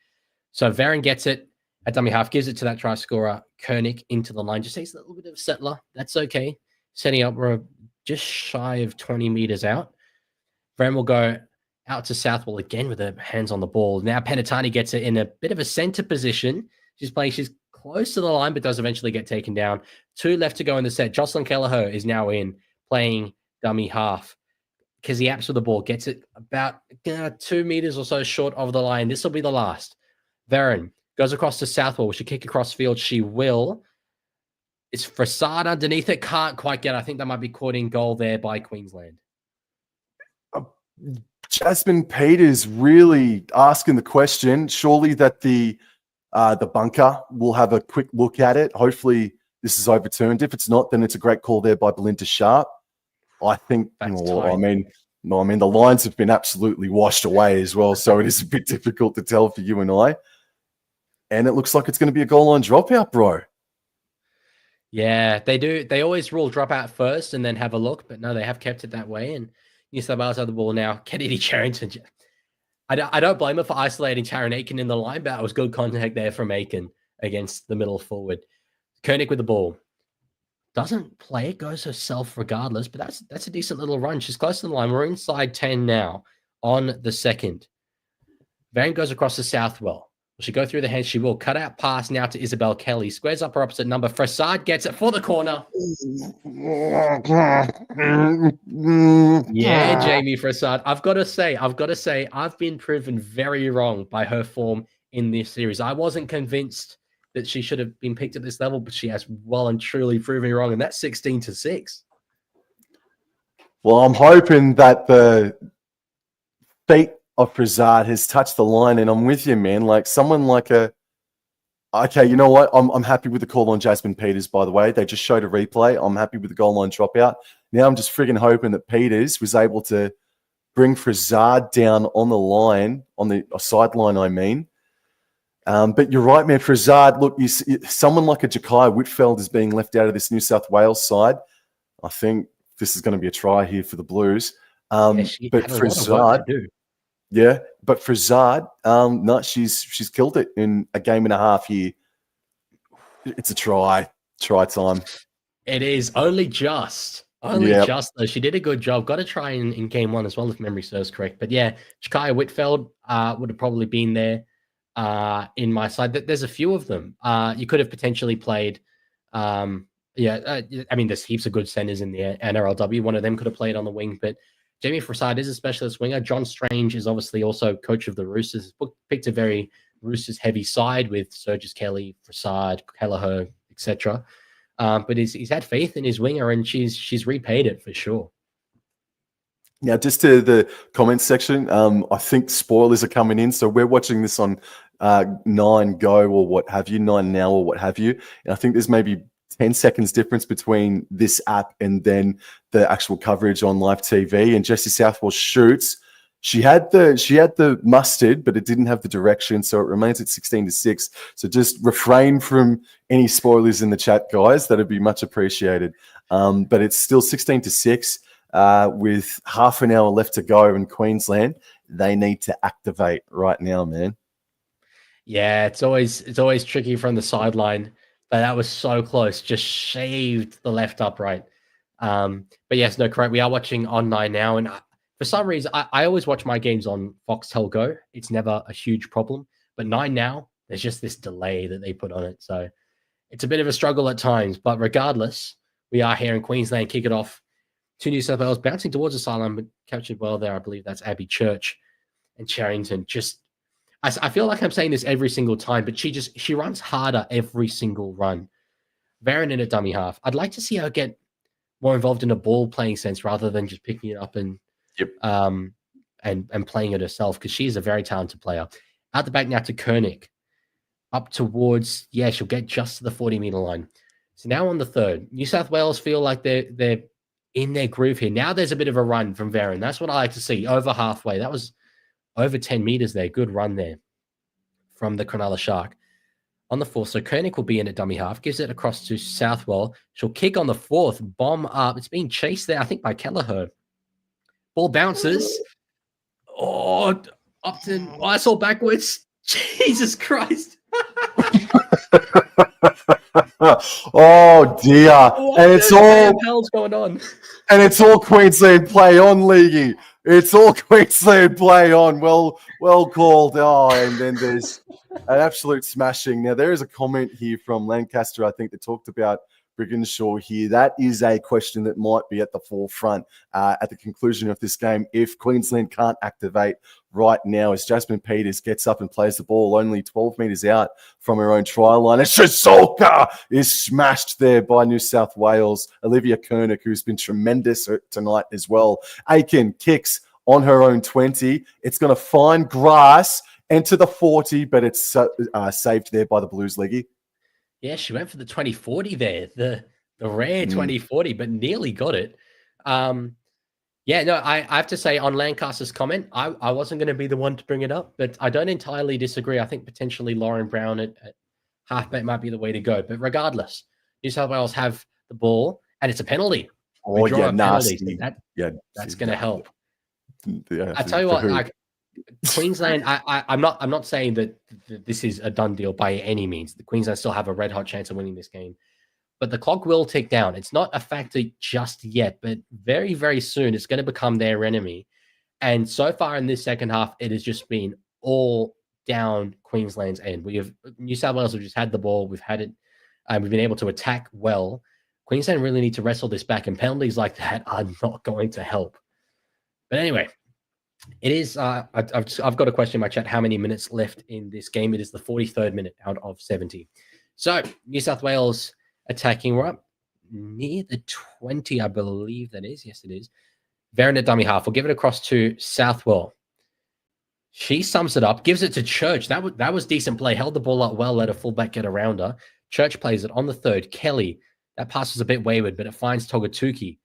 So Varen gets it at dummy half, gives it to that try scorer, Koenig into the line. Just takes a little bit of a settler. That's okay. Setting up, we're just shy of 20 meters out. Varen will go out to Southwell again with her hands on the ball. Now Penatani gets it in a bit of a center position. She's close to the line, but does eventually get taken down. 2 left to go in the set. Jocelyn Kelleher is now in, playing dummy half. Kizzy Apps with the ball, gets it about 2 meters or so short of the line. This will be the last. Varen goes across to Southwell. She kick across field. She will. It's Frassard underneath it. Can't quite get it. I think that might be caught in goal there by Queensland. Jasmine Peters really asking the question. Surely that the bunker will have a quick look at it. Hopefully this is overturned. If it's not, then it's a great call there by Belinda Sharp. I think, the lines have been absolutely washed away as well, so it is a bit difficult to tell for you and I. And it looks like it's going to be a goal line dropout, bro. Yeah, they do. They always rule dropout first and then have a look, but no, they have kept it that way. And New South Wales have the ball now. Kennedy Charrington. I don't blame her for isolating Taron Aiken in the line, but it was good contact there from Aiken against the middle forward. Koenig with the ball. Doesn't play it, goes herself regardless, but that's a decent little run. She's close to the line. We're inside 10 now on the second. Varen goes across to Southwell. Will she go through the hands? She will. Cut out pass now to Isabel Kelly. Squares up her opposite number. Frassard gets it for the corner. Yeah, Jamie Frassard. I've got to say, I've been proven very wrong by her form in this series. I wasn't convinced that she should have been picked at this level, but she has well and truly proven me wrong, and that's 16-6. Well, I'm hoping that the feet of Frassard has touched the line, and I'm with you, man. Like someone like okay, you know what? I'm happy with the call on Jasmine Peters, by the way. They just showed a replay. I'm happy with the goal line dropout. Now I'm just friggin' hoping that Peters was able to bring Frassard down on the line, on the sideline, I mean. But you're right, man. Frassard, look, someone like a Jakai Whitfeld is being left out of this New South Wales side. I think this is going to be a try here for the Blues. But Frassard, but Frassard, no, she's killed it in a game and a half here. It's a try time. It is only just though. She did a good job. Got to try in game 1 as well, if memory serves correct. But yeah, Jakai Whitfeld would have probably been there. In my side, there's a few of them. You could have potentially played. I mean, there's heaps of good centers in the NRLW. One of them could have played on the wing, but Jamie Frassard is a specialist winger. John Strange is obviously also coach of the Roosters. Picked a very Roosters heavy side with Surges Kelly, Frassard, Kelleher, etc. But he's had faith in his winger, and she's repaid it for sure. Now, just to the comments section, I think spoilers are coming in. So we're watching this on 9 Go or what have you, 9 Now or what have you. And I think there's maybe 10 seconds difference between this app and then the actual coverage on live TV. And Jessie Southwell shoots. She had the mustard, but it didn't have the direction, so it remains at 16-6. So just refrain from any spoilers in the chat, guys. That'd be much appreciated. But it's still 16-6 with half an hour left to go in Queensland. They need to activate right now, man. Yeah, it's always tricky from the sideline, but that was so close. Just shaved the left upright. But yes, no, correct. We are watching on 9 now, and for some reason, I always watch my games on Foxtel Go. It's never a huge problem, but 9 now, there's just this delay that they put on it, so it's a bit of a struggle at times. But regardless, we are here in Queensland. Kick it off to New South Wales, bouncing towards the sideline, but captured well there. I believe that's Abby Church and Charrington. Just I feel like I'm saying this every single time, but she runs harder every single run. Varen in a dummy half. I'd like to see her get more involved in a ball playing sense rather than just picking it up and playing it herself, because she's a very talented player. Out the back now to Koenig. Up towards, she'll get just to the 40-meter line. So now on the third, New South Wales feel like they're in their groove here. Now there's a bit of a run from Varen. That's what I like to see. Over halfway. That was over 10 meters there. Good run there from the Cronulla Shark. On the fourth, so Koenig will be in at dummy half. Gives it across to Southwell. She'll kick on the fourth. Bomb up. It's being chased there, I think, by Kelleher. Ball bounces. Oh, Upton. Oh, that's all backwards. Jesus Christ. Oh dear. And it's all hell's going on. And it's all Queensland play on, Leaguey. It's all Queensland play on. Well called. Oh, and then there's an absolute smashing. Now, there is a comment here from Lancaster, I think, that talked about Brigginshaw here. That is a question that might be at the forefront at the conclusion of this game if Queensland can't activate right now, as Jasmine Peters gets up and plays the ball only 12 metres out from her own try line. And Shizuoka is smashed there by New South Wales. Olivia Koenig, who's been tremendous tonight as well. Aiken kicks on her own 20. It's going to find grass, enter the 40, but it's saved there by the Blues, Leggy. Yeah, she went for the 2040 there, the rare 2040, but nearly got it. I have to say on Lancaster's comment, I wasn't going to be the one to bring it up, but I don't entirely disagree. I think potentially Lauren Brown at halfback might be the way to go. But regardless, New South Wales have the ball, and it's a penalty. Oh, yeah, nasty. That's going to help. Yeah, I tell you what, Queensland, I'm not saying that this is a done deal by any means. The Queensland still have a red hot chance of winning this game, but the clock will tick down. It's not a factor just yet, but very, very soon it's going to become their enemy. And so far in this second half, it has just been all down Queensland's end. New South Wales have just had the ball. We've had it, and we've been able to attack well. Queensland really need to wrestle this back, and penalties like that are not going to help. But anyway, it is. I've got a question in my chat. How many minutes left in this game? It is the 43rd minute out of 70. So New South Wales attacking. We're up near the 20, I believe that is. Yes, it is. Varen at dummy half. We'll give it across to Southwell. She sums it up, gives it to Church. That was decent play. Held the ball up well, let a fullback get around her. Church plays it on the third. Kelly. That pass was a bit wayward, but it finds Togatuki,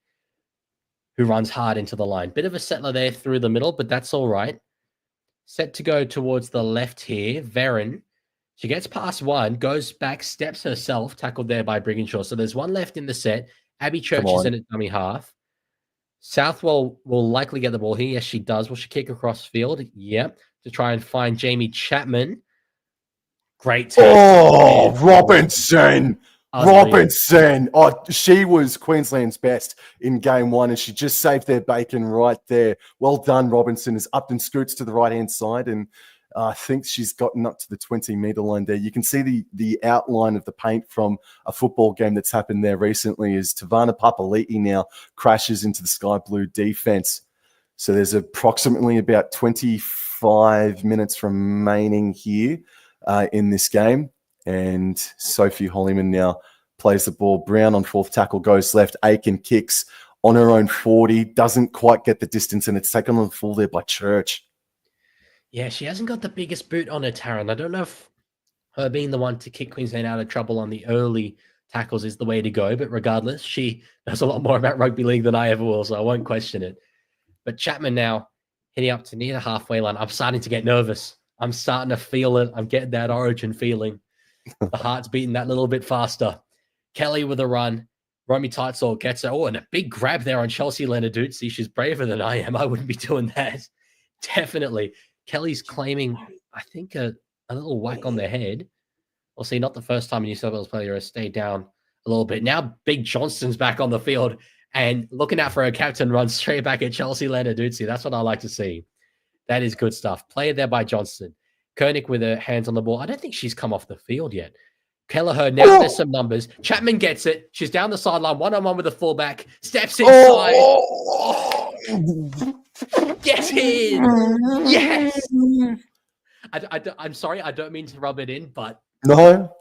who runs hard into the line. Bit of a settler there through the middle, but that's all right. Set to go towards the left here. Varen. She gets past one, goes back, steps herself, tackled there by Brigginshaw. So there's one left in the set. Abby Church is in at dummy half. Southwell will likely get the ball here. Yes, she does. Will she kick across field? Yep. To try and find Jamie Chapman. Great tackle. Oh, Robinson. Robinson. Oh, she was Queensland's best in game one, and she just saved their bacon right there. Well done, Robinson. As Upton scoots to the right-hand side, and I think she's gotten up to the 20-meter line there. You can see the outline of the paint from a football game that's happened there recently as Tavana Papali'i now crashes into the sky blue defense. So there's approximately about 25 minutes remaining here in this game. And Sophie Hollyman now plays the ball. Brown on fourth tackle goes left. Aiken kicks on her own 40. Doesn't quite get the distance, and it's taken on the full there by Church. Yeah, she hasn't got the biggest boot on her, Taryn. I don't know if her being the one to kick Queensland out of trouble on the early tackles is the way to go. But regardless, she knows a lot more about rugby league than I ever will, so I won't question it. But Chapman now hitting up to near the halfway line. I'm starting to get nervous. I'm starting to feel it. I'm getting that origin feeling. The heart's beating that little bit faster. Kelly with a run. Romy Teitzel gets it. Oh, and a big grab there on Chelsea Lenarduzzi. She's braver than I am. I wouldn't be doing that. Definitely. Kelly's claiming, I think, a little whack on the head. We'll see, not the first time a New South Wales player has stayed down a little bit. Now Big Johnston's back on the field and looking out for her captain, runs straight back at Chelsea Lenarduzzi. That's what I like to see. That is good stuff. Played there by Johnston. Koenig with her hands on the ball. I don't think she's come off the field yet. Kelleher, now there's some numbers. Chapman gets it. She's down the sideline, one-on-one with the fullback. Steps inside. Get in. Yes. I'm sorry, I don't mean to rub it in, but... No,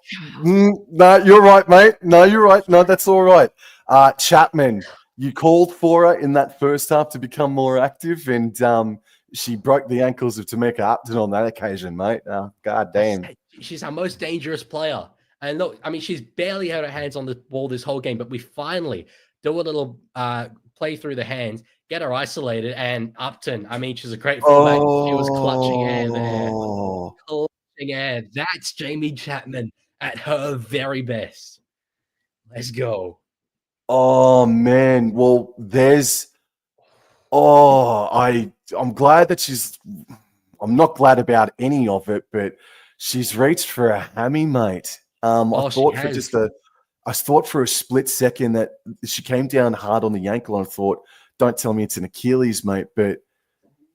you're right, mate. No, you're right. No, that's all right. Chapman, you called for her in that first half to become more active, and she broke the ankles of Tameka Upton on that occasion, mate. God damn. She's our most dangerous player. And look, I mean, she's barely had her hands on the ball this whole game, but we finally do a little play through the hands, get her isolated, and Upton, I mean, she's a great fullback. She was clutching air there. Clutching air. That's Jamie Chapman at her very best. Let's go. Oh, man. Well, I'm glad that I'm not glad about any of it, but she's reached for a hammy, mate. I thought for a split second that she came down hard on the ankle and thought, don't tell me it's an Achilles, mate. But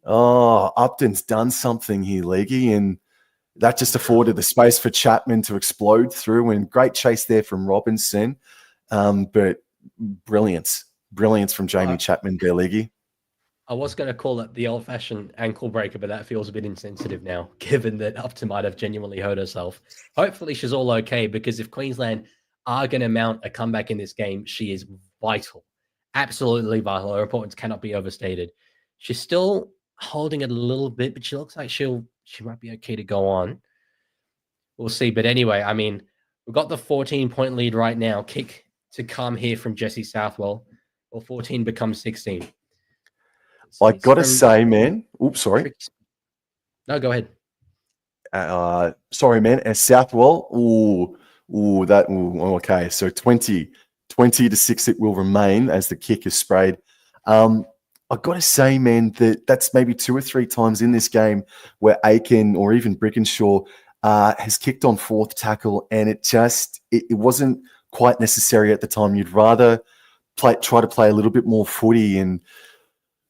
Upton's done something here, Leggy, and that just afforded the space for Chapman to explode through, and great chase there from Robinson. But brilliance from Jamie Chapman there, Leggy. I was going to call it the old-fashioned ankle breaker, but that feels a bit insensitive now, given that Upton might have genuinely hurt herself. Hopefully she's all okay, because if Queensland are going to mount a comeback in this game, she is vital. Absolutely vital. Her importance cannot be overstated. She's still holding it a little bit, but she looks like she might be okay to go on. We'll see. But anyway, I mean, we've got the 14-point lead right now. Kick to come here from Jessie Southwell. Well, 14 becomes 16. I gotta say, man. Oops, sorry. No, go ahead. Sorry, man. As Southwell. Okay. So 20 to 6 it will remain as the kick is sprayed. I gotta say, man, that's maybe 2 or 3 times in this game where Aiken or even Brickenshaw has kicked on fourth tackle, and it wasn't quite necessary at the time. You'd rather try to play a little bit more footy and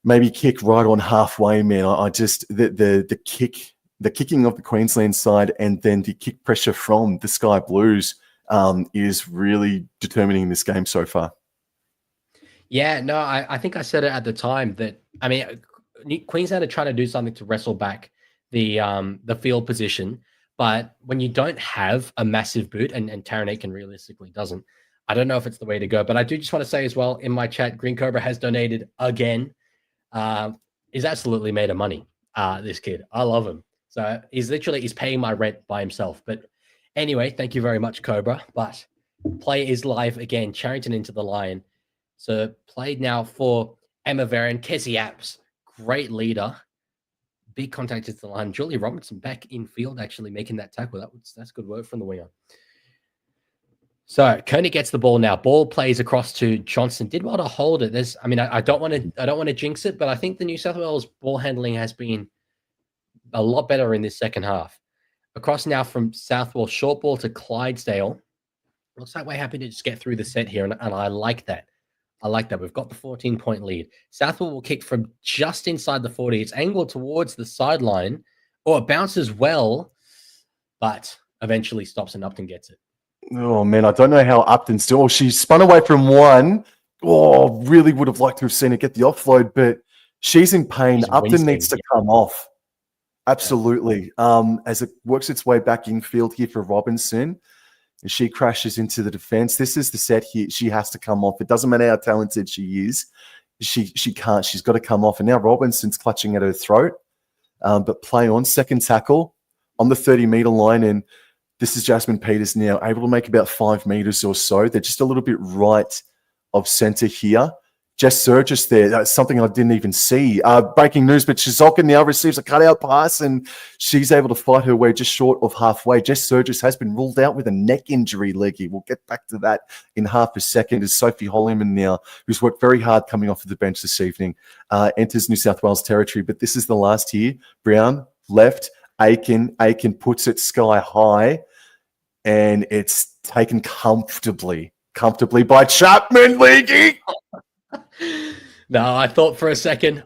maybe kick right on halfway, man. The kicking of the Queensland side and then the kick pressure from the Sky Blues is really determining this game so far. Yeah, no, I think I said it at the time that, I mean, Queensland are trying to do something to wrestle back the field position, but when you don't have a massive boot, and Taryn Aiken realistically doesn't, I don't know if it's the way to go. But I do just want to say as well, in my chat, Green Cobra has donated again. He's absolutely made of money, this kid. I love him. So he's paying my rent by himself. But anyway, thank you very much, Cobra. But play is live again. Charrington into the line. So played now for Emma Varian. Kessie Apps, great leader. Big contact into the line. Julie Robinson back in field, actually making that tackle. That's good work from the winger. So Koenig gets the ball now. Ball plays across to Johnson. Did well to hold it. I don't want to jinx it, but I think the New South Wales ball handling has been a lot better in this second half. Across now from Southwell, short ball to Clydesdale. Looks like we're happy to just get through the set here, and I like that. I like that. We've got the 14-point lead. Southwell will kick from just inside the 40. It's angled towards the sideline. Or it bounces well, but eventually stops and Upton gets it. Oh, man, I don't know how Upton's still... Oh, she spun away from one. Oh, really would have liked to have seen it get the offload, but she's in pain. Upton needs to come off. Absolutely. Yeah. As it works its way back infield here for Robinson, and she crashes into the defense. This is the set here. She has to come off. It doesn't matter how talented she is. She can't. She's got to come off. And now Robinson's clutching at her throat. But play on. Second tackle on the 30-meter line. And This is Jasmine Peters now, able to make about 5 meters or so. They're just a little bit right of center here. Jess Surgis there. That's something I didn't even see. Breaking news, but Shizuka now receives a cutout pass, and she's able to fight her way just short of halfway. Jess Surgis has been ruled out with a neck injury, Leggy. We'll get back to that in half a second. As Sophie Holliman now, who's worked very hard coming off of the bench this evening, enters New South Wales territory. But this is the last here. Brown, left, Aiken puts it sky high, and it's taken comfortably by Chapman, Leggy. No, I thought for a second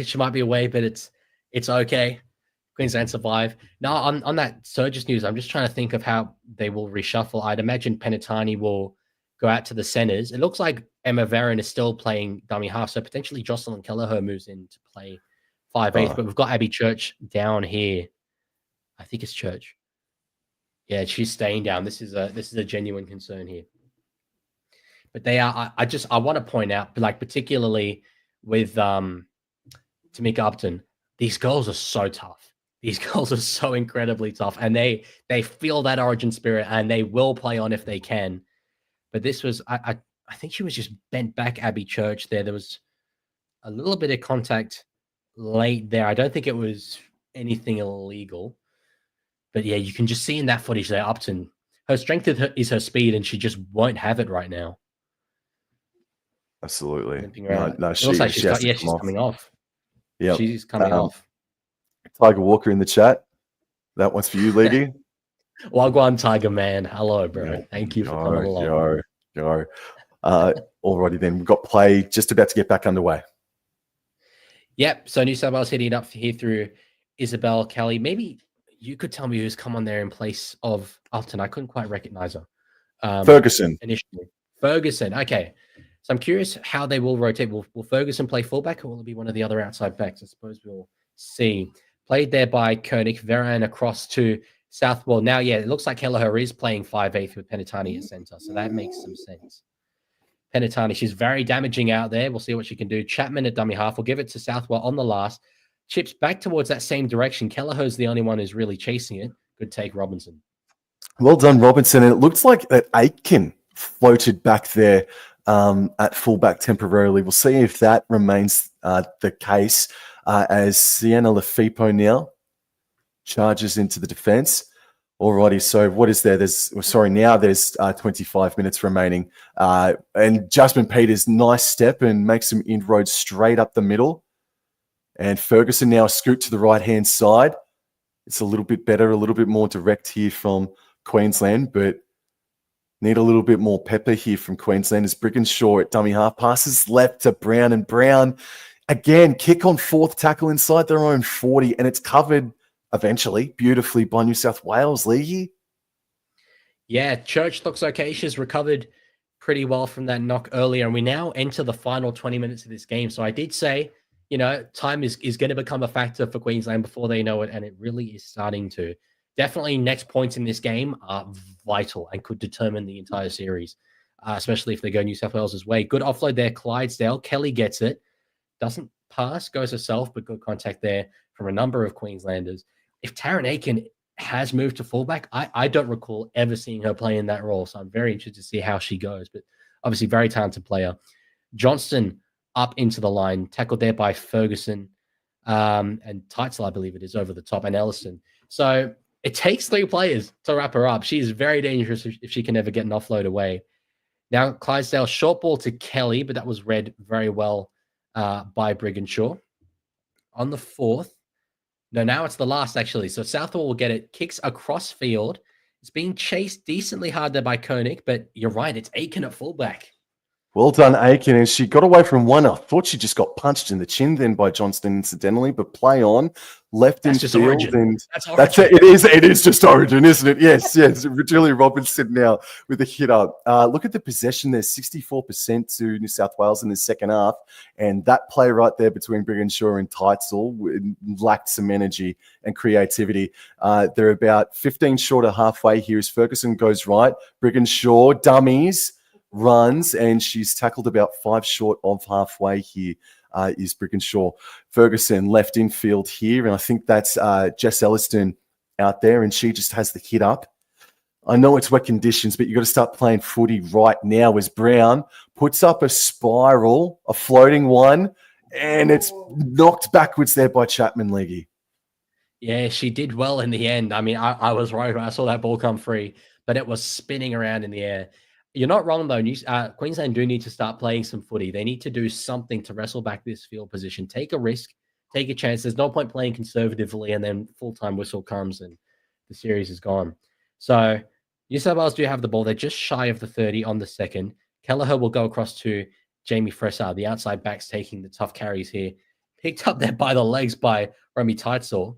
she might be away, but it's okay. Queensland survive. Now on that Surges news, I'm just trying to think of how they will reshuffle. I'd imagine Penatani will go out to the centers. It looks like Emma Veron is still playing dummy half, so potentially Jocelyn Kelleher moves in to play 5/8. But we've got Abby Church down here. I think it's Church. Yeah, she's staying down. This is a genuine concern here. But they are. I want to point out, like particularly with Tamika Upton, these girls are so tough. These girls are so incredibly tough, and they feel that Origin spirit, and they will play on if they can. But this was, I think she was just bent back, Abby Church. There was a little bit of contact late there. I don't think it was anything illegal, but yeah, you can just see in that footage there, Upton, her strength is her speed, and she just won't have it right now. Absolutely. No, she's coming off. Yeah, she's coming off. Tiger Walker in the chat. That one's for you, Leggy. Wagwan Tiger Man. Hello, bro. Yeah. Thank you for coming along. Alrighty then. We've got play just about to get back underway. Yep. So New South Wales heading up here through Isabel Kelly. Maybe you could tell me who's come on there in place of Upton. I couldn't quite recognize her. Ferguson. Initially. Ferguson. Okay. So I'm curious how they will rotate. Will Ferguson play fullback, or will it be one of the other outside backs? I suppose we'll see. Played there by Koenig. Veran across to Southwell. Now, yeah, it looks like Kelleher is playing 5/8 with Penatani at center, so that makes some sense. Penatani, she's very damaging out there. We'll see what she can do. Chapman at dummy half. We'll give it to Southwell on the last. Chips back towards that same direction. Kelleher's the only one who's really chasing it. Good take, Robinson. Well done, Robinson. And it looks like that Aitken floated back there at fullback temporarily. We'll see if that remains the case as Sienna Lefippo now charges into the defense. Alrighty, so what is there? Now there's 25 minutes remaining. And Jasmine Peters, nice step and makes some inroads straight up the middle. And Ferguson now scoot to the right-hand side. It's a little bit better, a little bit more direct here from Queensland, but need a little bit more pepper here from Queensland as Brigginshaw at dummy half passes left to Brown, and Brown again kick on fourth tackle inside their own 40, and it's covered eventually beautifully by New South Wales. Leahy. Yeah, Church looks okay. She's recovered pretty well from that knock earlier, and we now enter the final 20 minutes of this game. So I did say, time is going to become a factor for Queensland before they know it, and it really is starting to. Definitely next points in this game are vital and could determine the entire series, especially if they go New South Wales' way. Good offload there, Clydesdale. Kelly gets it. Doesn't pass, goes herself, but good contact there from a number of Queenslanders. If Taryn Aiken has moved to fullback, I don't recall ever seeing her play in that role, so I'm very interested to see how she goes. But obviously, very talented player. Johnston up into the line, tackled there by Ferguson, and Teitzel, I believe it is, over the top, and Ellison. So it takes 3 players to wrap her up. She is very dangerous if she can ever get an offload away. Now, Clydesdale, short ball to Kelly, but that was read very well by Brigginshaw. On the 4th, no, now it's the last, actually. So Southwell will get it, kicks across field. It's being chased decently hard there by Koenig, but you're right, it's Aiken at fullback. Well done, Aiken. And she got away from one. I thought she just got punched in the chin then by Johnston, incidentally, but play on. Left in field. Origin. And That's Origin. It is just Origin, isn't it? Yes. Julie Robinson now with the hit up. Look at the possession there, 64% to New South Wales in the second half. And that play right there between Brigginshaw and Teitzel lacked some energy and creativity. They're about 15 short of halfway here as Ferguson goes right. Brigginshaw dummies, runs, and she's tackled about 5 short of halfway here. Is Brigginshaw. Ferguson left in field here, and I think that's Jess Elliston out there, and she just has the hit up. I know it's wet conditions, but you got to start playing footy right now as Brown puts up a spiral, a floating one, and it's knocked backwards there by Chapman Leggy. Yeah, she did well in the end. I mean, I was worried when I saw that ball come free, but it was spinning around in the air. You're not wrong, though. Queensland do need to start playing some footy. They need to do something to wrestle back this field position. Take a risk, take a chance. There's no point playing conservatively and then full-time whistle comes and the series is gone. So New South Wales do have the ball. They're just shy of the 30 on the second. Kelleher will go across to Jamie Fressard. The outside back's taking the tough carries here. Picked up there by the legs by Romy Teitzel.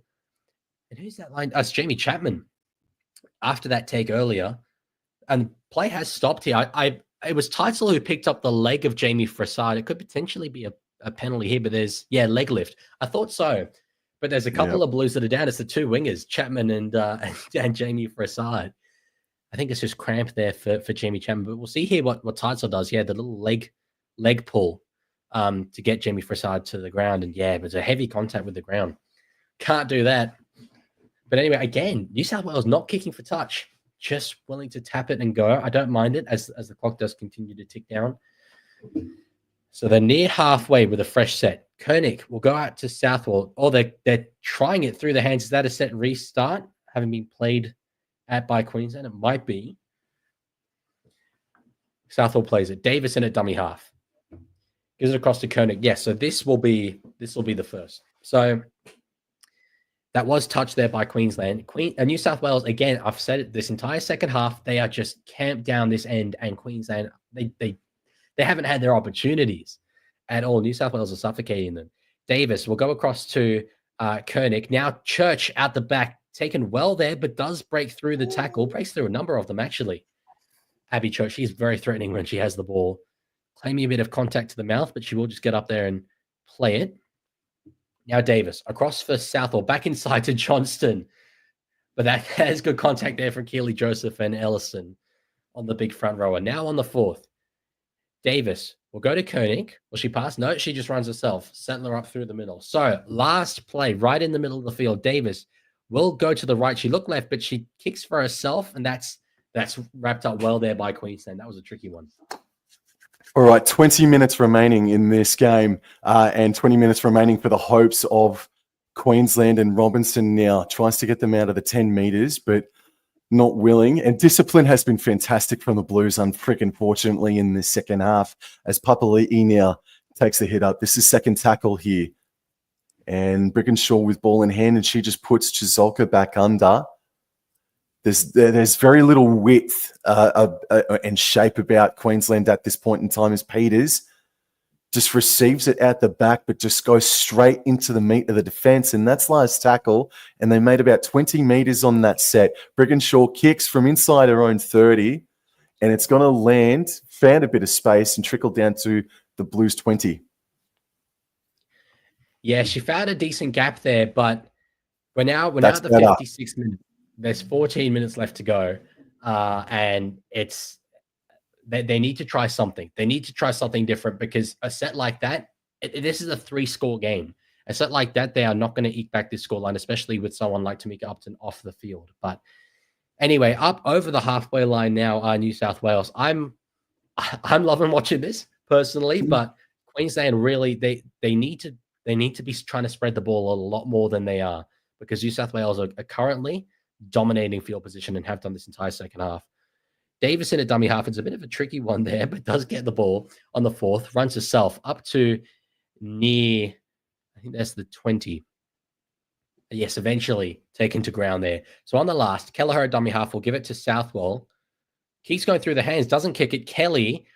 And who's that line? It's Jamie Chapman. After that take earlier, and play has stopped here. It was Teitzel who picked up the leg of Jamie Fressard. It could potentially be a penalty here, but there's leg lift. I thought so, but there's a couple of Blues that are down. It's the two wingers, Chapman and Jamie Fressard. I think it's just cramp there for Jamie Chapman, but we'll see here what Teitzel does. Yeah, the little leg pull to get Jamie Fressard to the ground, and it was a heavy contact with the ground. Can't do that. But anyway, again, New South Wales not kicking for touch, just willing to tap it and go. I don't mind it as the clock does continue to tick down. So they're near halfway with a fresh set. Koenig will go out to Southwell. Oh, they're trying it through the hands. Is that a set restart? Having been played at by Queensland? It might be. Southwell plays it. Davis in at dummy half. Gives it across to Koenig. Yes, so this will be the first. So that was touched there by Queensland. New South Wales, again, I've said it this entire second half, they are just camped down this end, and Queensland, they haven't had their opportunities at all. New South Wales are suffocating them. Davis will go across to Koenig. Now Church out the back, taken well there, but does break through the tackle. Breaks through a number of them, actually. Abby Church, she's very threatening when she has the ball. Claiming a bit of contact to the mouth, but she will just get up there and play it. Now Davis, across for Southall, back inside to Johnston. But that has good contact there from Keely Joseph and Ellison on the big front rower. Now on the fourth, Davis will go to Koenig. Will she pass? No, she just runs herself. Settler up through the middle. So last play, right in the middle of the field, Davis will go to the right. She looked left, but she kicks for herself, and that's wrapped up well there by Queensland. That was a tricky one. All right, 20 minutes remaining in this game and 20 minutes remaining for the hopes of Queensland, and Robinson now tries to get them out of the 10 meters, but not willing. And discipline has been fantastic from the Blues, unfortunately, in the second half, as Papali'i now takes the hit up. This is second tackle here. And Brickenshaw with ball in hand, and she just puts Chizolka back under. There's very little width and shape about Queensland at this point in time, as Peters just receives it at the back, but just goes straight into the meat of the defense. And that's last tackle. And they made about 20 meters on that set. Brickenshaw kicks from inside her own 30, and it's going to land, found a bit of space, and trickle down to the Blues 20. Yeah, she found a decent gap there, but we're now at the 56 minutes. There's 14 minutes left to go, and they need to try something. They need to try something different, because a set like that, this is a 3-score game. A set like that, they are not going to eke back this scoreline, especially with someone like Tamika Upton off the field. But anyway, up over the halfway line now, New South Wales. I'm loving watching this personally, but Queensland really they need to be trying to spread the ball a lot more than they are, because New South Wales are currently dominating field position and have done this entire second half. Davis in a dummy half. It's a bit of a tricky one there, but does get the ball on the fourth, runs herself up to near, I think that's the 20. Yes, eventually taken to ground there. So on the last, Kelleher, dummy half, will give it to Southwell. Keeps going through the hands, doesn't kick it. Kelly,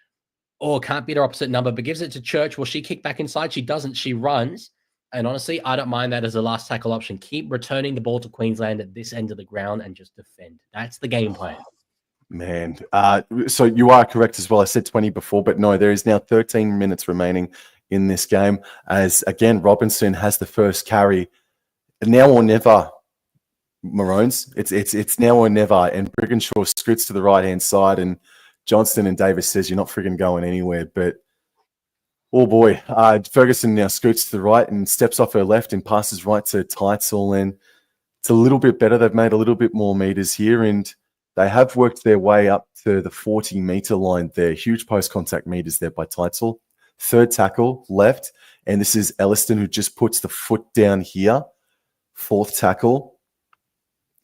can't beat her opposite number, but gives it to Church. Will she kick back inside? She doesn't. She runs. And honestly, I don't mind that as a last tackle option. Keep returning the ball to Queensland at this end of the ground and just defend. That's the game plan. Man, so you are correct as well. I said 20 before, but no, there is now 13 minutes remaining in this game, as again Robinson has the first carry. Now or never, Maroons. It's now or never. And Brickenshaw scoots to the right hand side, and Johnston and Davis says, "You're not frigging going anywhere." But oh boy, Ferguson now scoots to the right and steps off her left and passes right to Teitzel, and it's a little bit better. They've made a little bit more meters here, and They have worked their way up to the 40-meter line there. Huge post-contact meters there by Teitzel. Third tackle, left. And this is Elliston, who just puts the foot down here. Fourth tackle.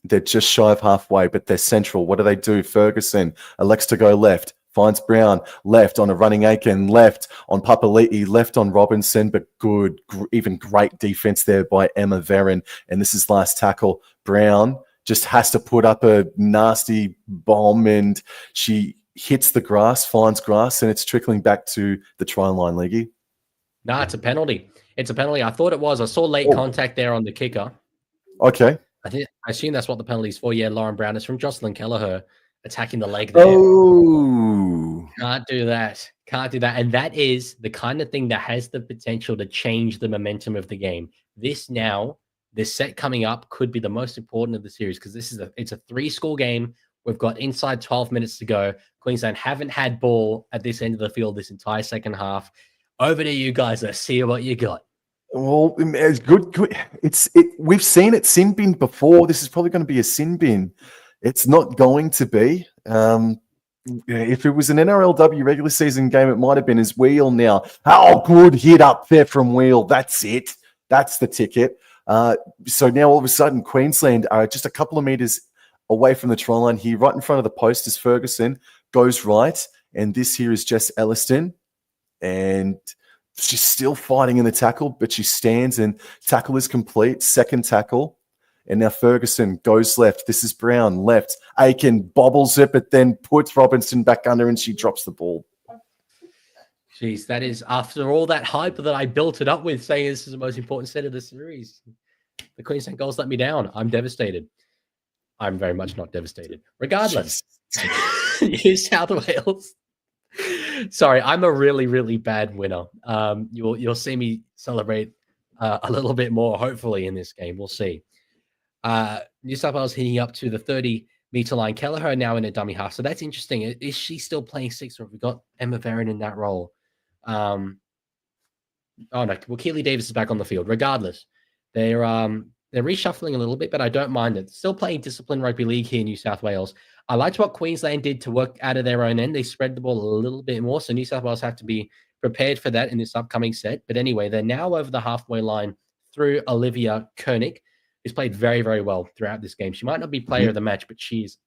They're just shy of halfway, but they're central. What do? Ferguson elects to go left. Finds Brown, left on a running Aiken, left on Papali'i, left on Robinson, but good, even great defense there by Emma Veron. And this is last tackle. Brown just has to put up a nasty bomb, and she hits the grass, finds grass, and it's trickling back to the try line, Leaguey. No, it's a penalty. It's a penalty. I thought it was. I saw late contact there on the kicker. Okay. I assume that's what the penalty is for. Yeah, Lauren Brown. It's from Jocelyn Kelleher attacking the leg there. Oh. Can't do that. Can't do that. And that is the kind of thing that has the potential to change the momentum of the game. This set coming up could be the most important of the series because it's a 3-score game. We've got inside 12 minutes to go. Queensland haven't had ball at this end of the field this entire second half. Over to you guys. Let's see what you got. Well, it's good. We've seen it sin bin before. This is probably going to be a sin bin. It's not going to be. If it was an NRLW regular season game, it might have been as Wheel now. Oh, good hit up there from Wheel. That's it. That's the ticket. So now all of a sudden, Queensland are just a couple of meters away from the try line here, right in front of the post as Ferguson goes right. And this here is Jess Elliston. And she's still fighting in the tackle, but she stands and tackle is complete. Second tackle. And now Ferguson goes left. This is Brown left. Aiken bobbles it, but then puts Robinson back under and she drops the ball. Jeez, that is after all that hype that I built it up with, saying this is the most important set of the series. The Queensland goals let me down. I'm devastated. I'm very much not devastated. Regardless, New South Wales. Sorry, I'm a really, really bad winner. You'll see me celebrate a little bit more, hopefully, in this game. We'll see. New South Wales hitting up to the 30-meter line. Kelleher now in a dummy half. So that's interesting. Is she still playing 6, or have we got Emma Veron in that role? Oh, no. Well, Keely Davis is back on the field. Regardless, they're reshuffling a little bit, but I don't mind it. Still playing disciplined rugby league here in New South Wales. I liked what Queensland did to work out of their own end. They spread the ball a little bit more, so New South Wales have to be prepared for that in this upcoming set. But anyway, they're now over the halfway line through Olivia Koenig, who's played very, very well throughout this game. She might not be player of the match, but she's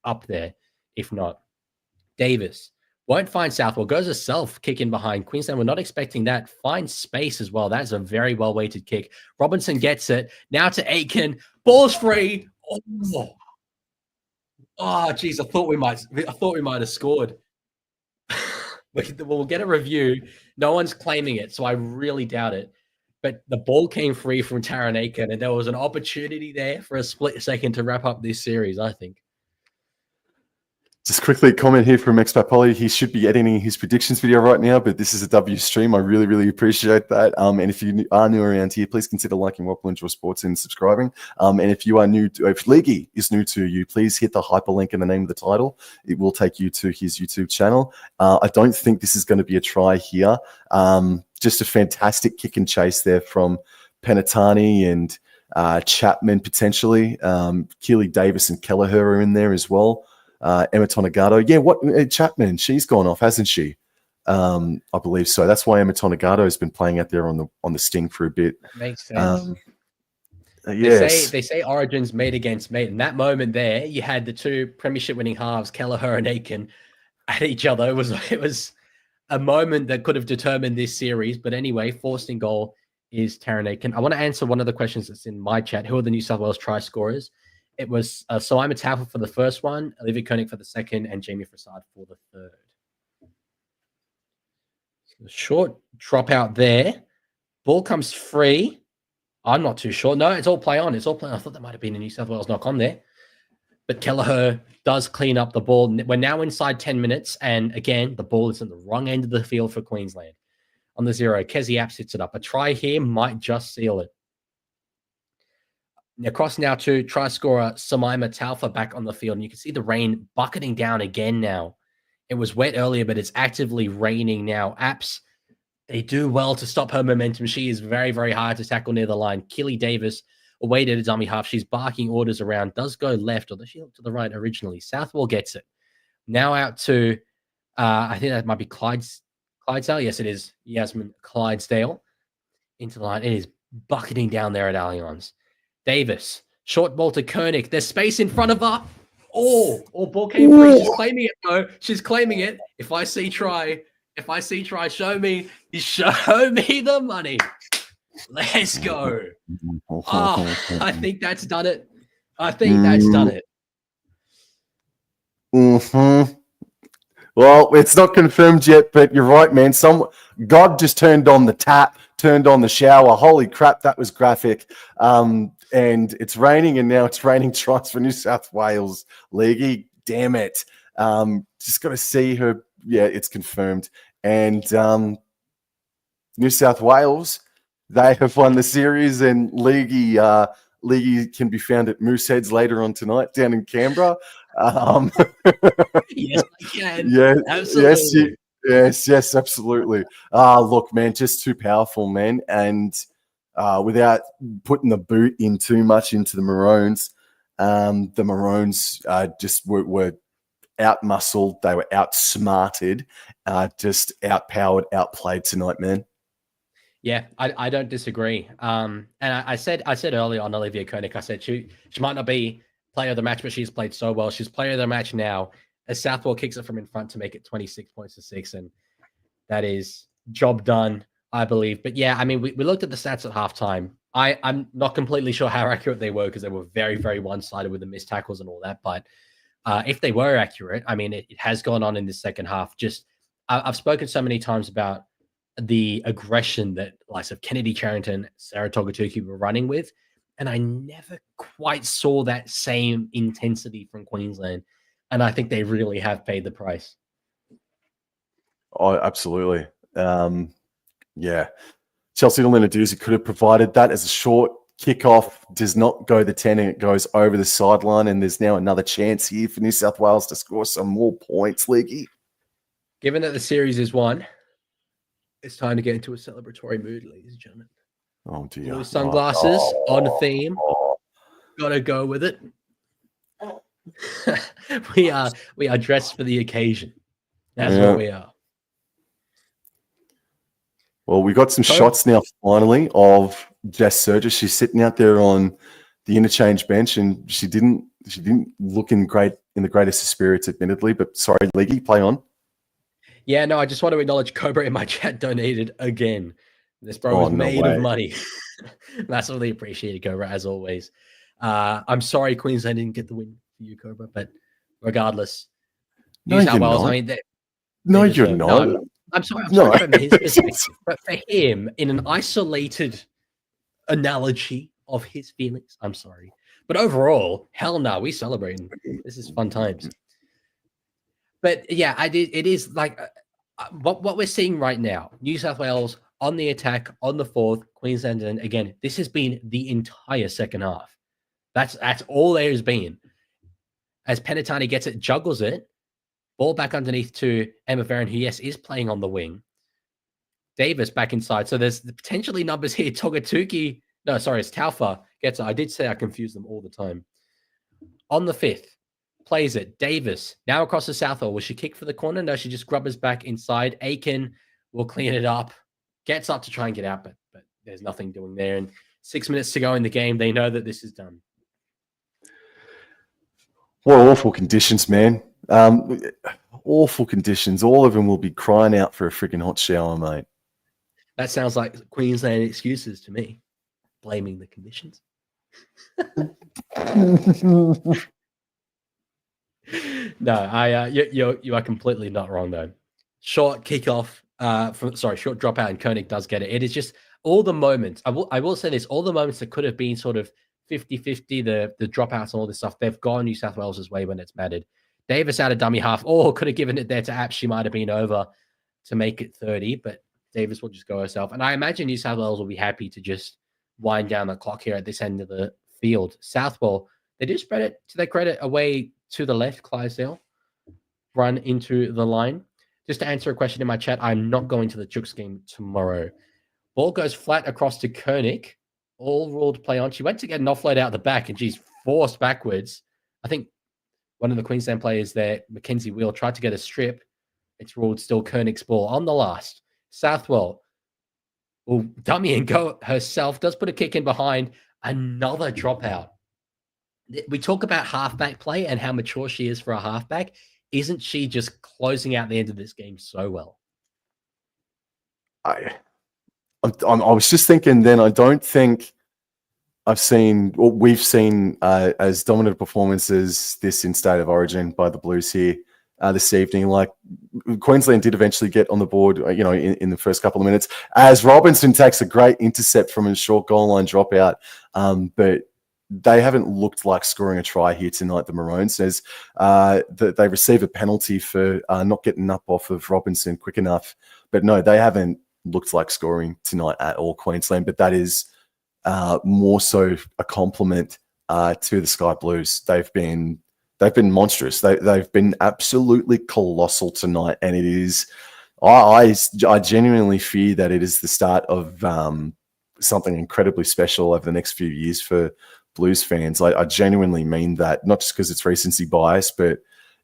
up there, if not. Davis won't find Southwell. Goes herself, kicking behind. Queensland, we're not expecting that. Finds space as well. That's a very well-weighted kick. Robinson gets it. Now to Aiken. Ball's free. Oh, geez, I thought we might have scored. We'll get a review. No one's claiming it, so I really doubt it. But the ball came free from Taryn Aiken, and there was an opportunity there for a split second to wrap up this series, I think. Just quickly comment here from Expat Polly. He should be editing his predictions video right now, but this is a W stream. I really, really appreciate that. And if you are new around here, please consider liking Watchalong Enjoy Sports and subscribing. And if you are new, if Leaguey is new to you, please hit the hyperlink in the name of the title. It will take you to his YouTube channel. I don't think this is going to be a try here. Just a fantastic kick and chase there from Penatani and Chapman potentially. Keely Davis and Kelleher are in there as well. Emma Tonagato. Yeah, Chapman, she's gone off, hasn't she? I believe so. That's why Emma Tonagato has been playing out there on the sting for a bit. That makes sense. Yes. They say Origins mate against mate. In that moment there, you had the two premiership winning halves, Kelleher and Aiken, at each other. It was a moment that could have determined this series. But anyway, forced in goal is Taryn Aiken. I want to answer one of the questions that's in my chat. Who are the New South Wales try scorers? It was Soima Taufa for the first one, Olivia Koenig for the second, and Jamie Fassad for the third. So short drop out there. Ball comes free. I'm not too sure. No, it's all play on. It's all play on. I thought that might have been a New South Wales knock on there. But Kelleher does clean up the ball. We're now inside 10 minutes. And again, the ball is at the wrong end of the field for Queensland. On the 0, Kezi Apps hits it up. A try here might just seal it. Across now to try scorer Soima Taufa back on the field. And you can see the rain bucketing down again now. It was wet earlier, but it's actively raining now. Apps, they do well to stop her momentum. She is very, very hard to tackle near the line. Keely Davis away to the dummy half. She's barking orders around, does go left, although she looked to the right originally. Southwell gets it. Now out to, I think that might be Clydesdale. Yes, it is Yasmin Clydesdale. Into the line. It is bucketing down there at Allianz. Davis, short ball to Koenig. There's space in front of her. Oh, ball came free. She's claiming it, though. She's claiming it. If I see try, show me the money. Let's go. Oh, I think that's done it. Mm-hmm. Well, it's not confirmed yet, but you're right, man. God just turned on the tap, turned on the shower. Holy crap, that was graphic. And it's raining, and now it's raining tries for New South Wales. Leaguey, damn it. Just got to see her. Yeah, it's confirmed. And New South Wales, they have won the series, and Leaguey can be found at Mooseheads later on tonight down in Canberra. Yes, I can. Yeah, absolutely. Yes, absolutely. Look, man, just too powerful, man. And without putting the boot in too much into the Maroons just were out-muscled. They were outsmarted, just outpowered, outplayed tonight, man. Yeah, I don't disagree. And I said earlier on Olivia Koenig, I said she might not be player of the match, but she's played so well. She's player of the match now as Southwell kicks it from in front to make it 26 points to 6. And that is job done, I believe. But yeah, I mean, we looked at the stats at halftime. I'm not completely sure how accurate they were because they were very, very one-sided with the missed tackles and all that. But if they were accurate, I mean, it has gone on in the second half. Just I've spoken so many times about the aggression that likes of Kennedy Charrington, Sarah Togatuki were running with. And I never quite saw that same intensity from Queensland. And I think they really have paid the price. Oh, absolutely. Yeah. Chelsea Lenarduzzi could have provided that as a short kickoff, does not go the 10, and it goes over the sideline. And there's now another chance here for New South Wales to score some more points, Leaguey. Given that the series is won, it's time to get into a celebratory mood, ladies and gentlemen. Oh, dear. Blue sunglasses on theme. Gotta go with it. We are dressed for the occasion. That's what we are. Well, we got some shots now finally of Jess Surges. She's sitting out there on the interchange bench, and she didn't look in the greatest of spirits, admittedly. But sorry, Leaguey, play on. Yeah, no, I just want to acknowledge Cobra in my chat donated again. This bro is made of money. Massively appreciated, Cobra, as always. I'm sorry Queensland didn't get the win for you, Cobra, but regardless, no, you're not. I mean, you're not. No, I'm sorry from his perspective, but for him, in an isolated analogy of his feelings, I'm sorry. But overall, hell no, we celebrating. This is fun times. But yeah, it is like what we're seeing right now. New South Wales on the attack, on the fourth, Queensland, and again, this has been the entire second half. That's all there has been. As Penatani gets it, juggles it, ball back underneath to Emma Farron, who, yes, is playing on the wing. Davis back inside. So there's potentially numbers here. Togatuki. No, sorry, it's Taufa gets it. I did say I confuse them all the time. On the fifth, plays it. Davis, now across the Southall. Will she kick for the corner? No, she just grubbers back inside. Aiken will clean it up. Gets up to try and get out, but there's nothing doing there. And 6 minutes to go in the game. They know that this is done. What awful conditions, man. Awful conditions. All of them will be crying out for a freaking hot shower, mate. That sounds like Queensland excuses to me. Blaming the conditions. No, you are completely not wrong though. Short kickoff, short dropout, and Koenig does get it. It is just all the moments. I will say this: all the moments that could have been sort of 50-50, the dropouts and all this stuff, they've gone New South Wales' way when it's mattered. Davis out of dummy half. Oh, could have given it there to Apps. She might have been over to make it 30, but Davis will just go herself. And I imagine New South Wales will be happy to just wind down the clock here at this end of the field. Southwell, they do spread it to their credit away to the left. Clydesdale run into the line. Just to answer a question in my chat, I'm not going to the Chooks game tomorrow. Ball goes flat across to Koenig. all ruled play on. She went to get an offload out the back and she's forced backwards. I think one of the Queensland players there, Mackenzie Wheel, tried to get a strip. It's ruled still Koenig's ball on the last. Southwell will dummy and go herself, does put a kick in behind. Another dropout. We talk about halfback play and how mature she is for a halfback. Isn't she just closing out the end of this game so well? I was just thinking then, I don't think we've seen as dominant performances this in State of Origin by the Blues here this evening. Like, Queensland did eventually get on the board, in the first couple of minutes, as Robinson takes a great intercept from a short goal line dropout. But they haven't looked like scoring a try here tonight, the Maroons, as they receive a penalty for not getting up off of Robinson quick enough. But no, they haven't looked like scoring tonight at all, Queensland. But that is more so a compliment to the Sky Blues. They've been monstrous. They've been absolutely colossal tonight, and it is. I genuinely fear that it is the start of something incredibly special over the next few years for Blues fans. I genuinely mean that, not just because it's recency bias, but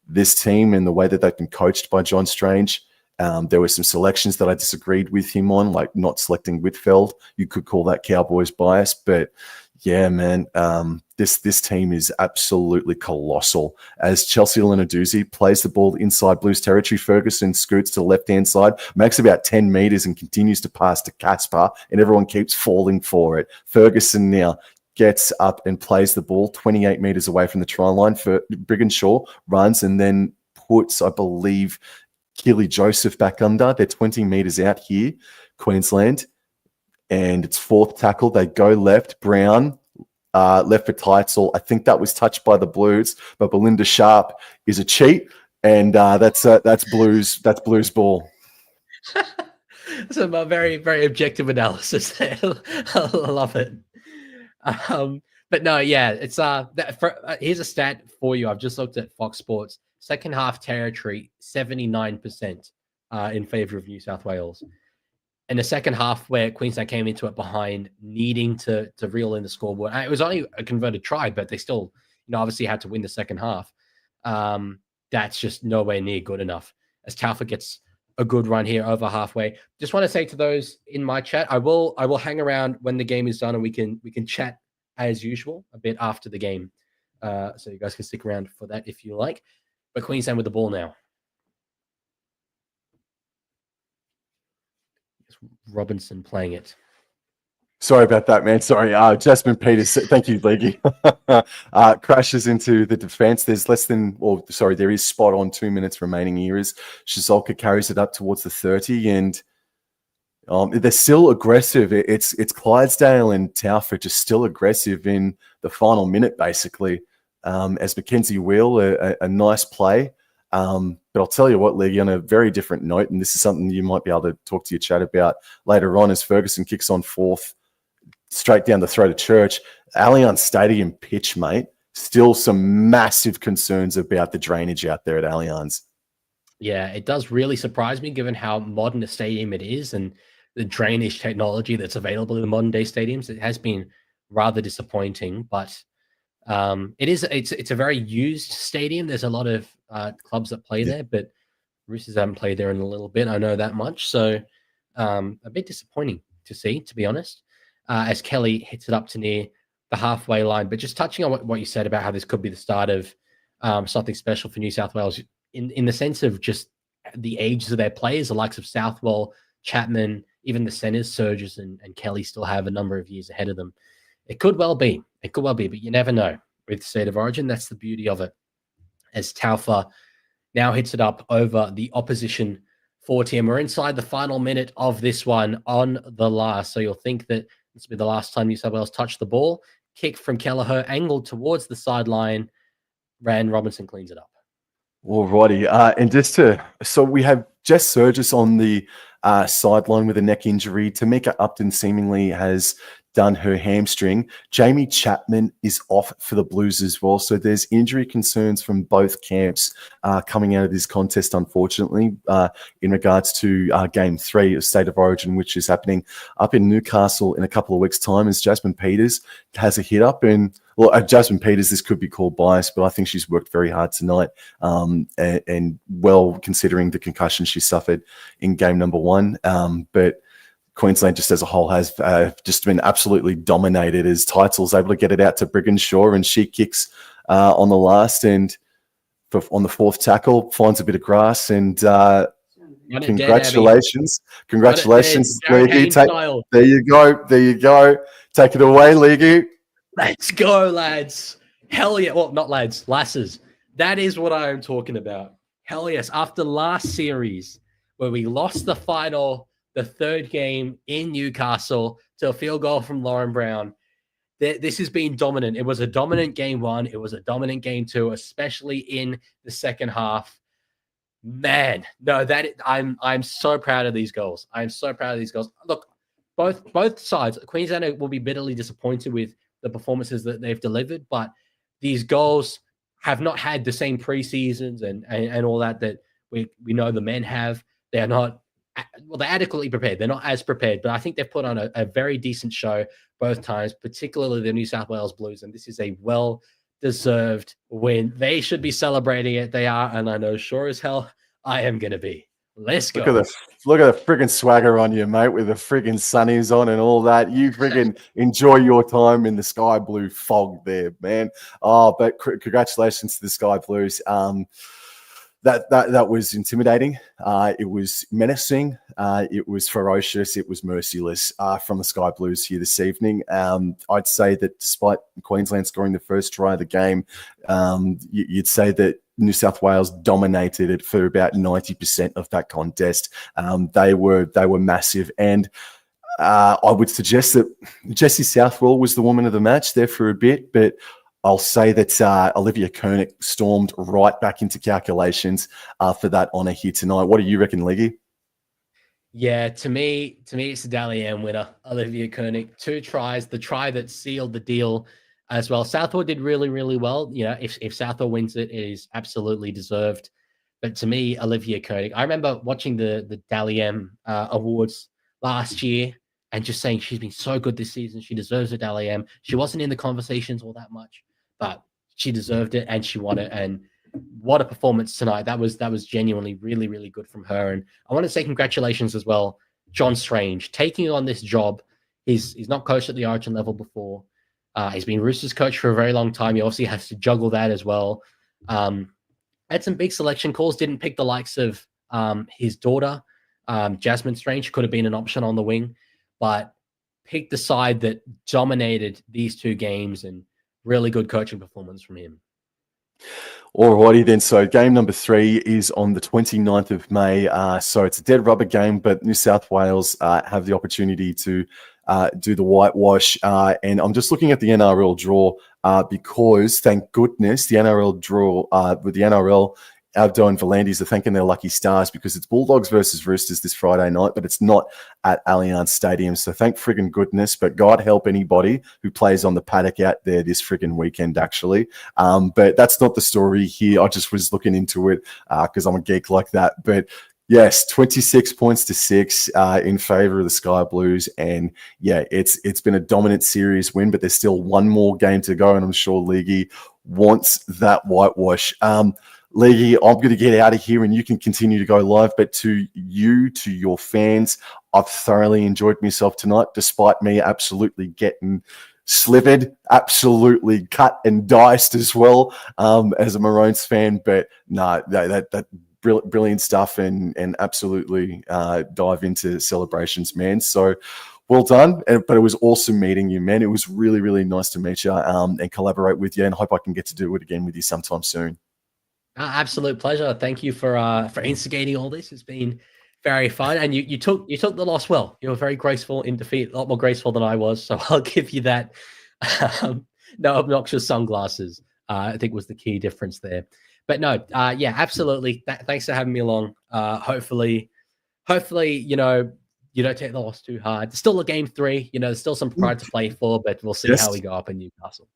this team and the way that they've been coached by John Strange. There were some selections that I disagreed with him on, like not selecting Whitfield. You could call that Cowboys bias, but yeah, man, this team is absolutely colossal. As Chelsea Lenarduzzi plays the ball inside Blues territory, Ferguson scoots to the left-hand side, makes about 10 meters and continues to pass to Casper, and everyone keeps falling for it. Ferguson now gets up and plays the ball 28 meters away from the try line. For Brigginshaw runs and then puts, I believe, Keely Joseph back under. They're 20 meters out here, Queensland. And it's fourth tackle. They go left. Brown left for Teitzel. I think that was touched by the Blues, but Belinda Sharp is a cheat, and that's Blues. That's Blues ball. Some very, very objective analysis there. I love it. But no, yeah, it's here's a stat for you. I've just looked at Fox Sports. Second half territory, 79% in favor of New South Wales. In the second half, where Queensland came into it behind, needing to reel in the scoreboard, it was only a converted try, but they still, obviously had to win the second half. That's just nowhere near good enough. As Taufa gets a good run here over halfway. Just want to say to those in my chat, I will hang around when the game is done, and we can chat as usual a bit after the game, so you guys can stick around for that if you like. But Queensland with the ball now. Robinson playing it. Sorry about that, man. Sorry. Jasmine Peters, thank you, Leggy. Crashes into the defense. There is spot on 2 minutes remaining here as Shizolka carries it up towards the 30, and they're still aggressive. It's Clydesdale and Taufa just still aggressive in the final minute, basically. As Mackenzie Wheel, a nice play. But I'll tell you what, Leggy, on a very different note, and this is something you might be able to talk to your chat about later on, as Ferguson kicks on fourth, straight down the throat of Church. Allianz Stadium pitch, mate. Still some massive concerns about the drainage out there at Allianz. Yeah, it does really surprise me given how modern a stadium it is and the drainage technology that's available in the modern day stadiums. It has been rather disappointing, but it's a very used stadium. There's a lot of clubs that play there, but Roosters haven't played there in a little bit. I know that much. So a bit disappointing to see, to be honest, as Kelly hits it up to near the halfway line. But just touching on what you said about how this could be the start of something special for New South Wales in the sense of just the ages of their players, the likes of Southwell, Chapman, even the centers, Surges and Kelly still have a number of years ahead of them. It could well be. It could well be, but you never know with State of Origin. That's the beauty of it. As Taufa now hits it up over the opposition 40, and we're inside the final minute of this one on the last. So you'll think that this will be the last time New South Wales touch the ball. Kick from Kelleher, angled towards the sideline. Robinson cleans it up. Alrighty, and so we have Jess Surges on the sideline with a neck injury. Tamika Upton seemingly has done her hamstring. Jamie Chapman is off for the Blues as well. So there's injury concerns from both camps coming out of this contest, unfortunately, in regards to Game 3 of State of Origin, which is happening up in Newcastle in a couple of weeks' time, as Jasmine Peters has a hit up. And well, Jasmine Peters, this could be called bias, but I think she's worked very hard tonight, and well, considering the concussion she suffered in game number 1. But Queensland just as a whole has just been absolutely dominated as Teitzel's able to get it out to Brigginshaw, and she kicks on the last and on the 4th tackle, finds a bit of grass, and congratulations. Congratulations, League. There you go. There you go. Take it away, League. Let's go, lads. Hell yeah. Well, not lads, lasses. That is what I am talking about. Hell yes. After last series, where we lost the final, the 3rd game in Newcastle to a field goal from Lauren Brown, this has been dominant. It was a dominant game 1. It was a dominant game 2, especially in the second half. Man, no, I'm so proud of these goals. I'm so proud of these goals. Look, both sides, Queensland will be bitterly disappointed with the performances that they've delivered, but these goals have not had the same preseasons and all that we know the men have. They are not, well, they're adequately prepared. They're not as prepared, but I think they've put on a very decent show both times, particularly the New South Wales Blues, and this is a well-deserved win. They should be celebrating it. They are, and I know sure as hell I am going to be. Let's go. Look at the friggin' swagger on you, mate, with the friggin' sunnies on and all that. You friggin' enjoy your time in the sky blue fog there, man. Oh, but congratulations to the Sky Blues. That was intimidating. It was menacing. It was ferocious. It was merciless from the Sky Blues here this evening. I'd say that despite Queensland scoring the first try of the game, you'd say that New South Wales dominated it for about 90% of that contest. They were massive, and I would suggest that Jessie Southwell was the woman of the match there for a bit, but I'll say that Olivia Koenig stormed right back into calculations for that honour here tonight. What do you reckon, Leggy? Yeah, to me, it's the Dally M winner, Olivia Koenig. 2 tries, the try that sealed the deal as well. Southwell did really, really well. You know, if Southwell wins it, it is absolutely deserved. But to me, Olivia Koenig, I remember watching the Dally M awards last year and just saying she's been so good this season. She deserves a Dally M. She wasn't in the conversations all that much, but she deserved it and she won it. And what a performance tonight. That was genuinely really, really good from her. And I want to say congratulations as well, John Strange, taking on this job. He's not coached at the Origin level before. He's been Roosters coach for a very long time. He obviously has to juggle that as well. Had some big selection calls. Didn't pick the likes of his daughter, Jasmine Strange. Could have been an option on the wing, but picked the side that dominated these 2 games, and really good coaching performance from him. Alrighty then, so game number 3 is on the 29th of May. So it's a dead rubber game, but New South Wales have the opportunity to do the whitewash. And I'm just looking at the NRL draw because, thank goodness, the NRL draw with the NRL, Abdo and Volandis are thanking their lucky stars because it's Bulldogs versus Roosters this Friday night, but it's not at Allianz Stadium. So thank friggin' goodness, but God help anybody who plays on the paddock out there this friggin' weekend, actually. But that's not the story here. I just was looking into it because I'm a geek like that. But yes, 26 points to 6 in favor of the Sky Blues. And yeah, it's been a dominant series win, but there's still one more game to go. And I'm sure Leaguey wants that whitewash. Leaguey, I'm going to get out of here and you can continue to go live. But to your fans, I've thoroughly enjoyed myself tonight, despite me absolutely getting slivered, absolutely cut and diced as well as a Maroons fan. But no, that brilliant stuff and absolutely dive into celebrations, man. So well done. But it was awesome meeting you, man. It was really, really nice to meet you and collaborate with you, and hope I can get to do it again with you sometime soon. Absolute pleasure. Thank you for instigating all this. It's been very fun, and you took the loss well. You were very graceful in defeat, a lot more graceful than I was. So I'll give you that. No obnoxious sunglasses, I think was the key difference there. But no, yeah, absolutely. Thanks for having me along. Hopefully, you know, you don't take the loss too hard. Still a game 3, there's still some pride to play for, but we'll see how we go up in Newcastle.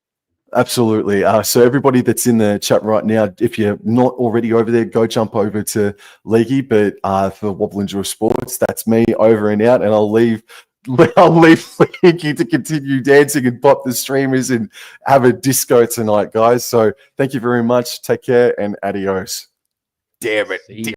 Absolutely. So everybody that's in the chat right now, if you're not already over there, go jump over to Leaguey. But for Wobblinger Sports, that's me over and out, and I'll leave Leaguey to continue dancing and pop the streamers and have a disco tonight, guys. So thank you very much. Take care and adios. Damn it.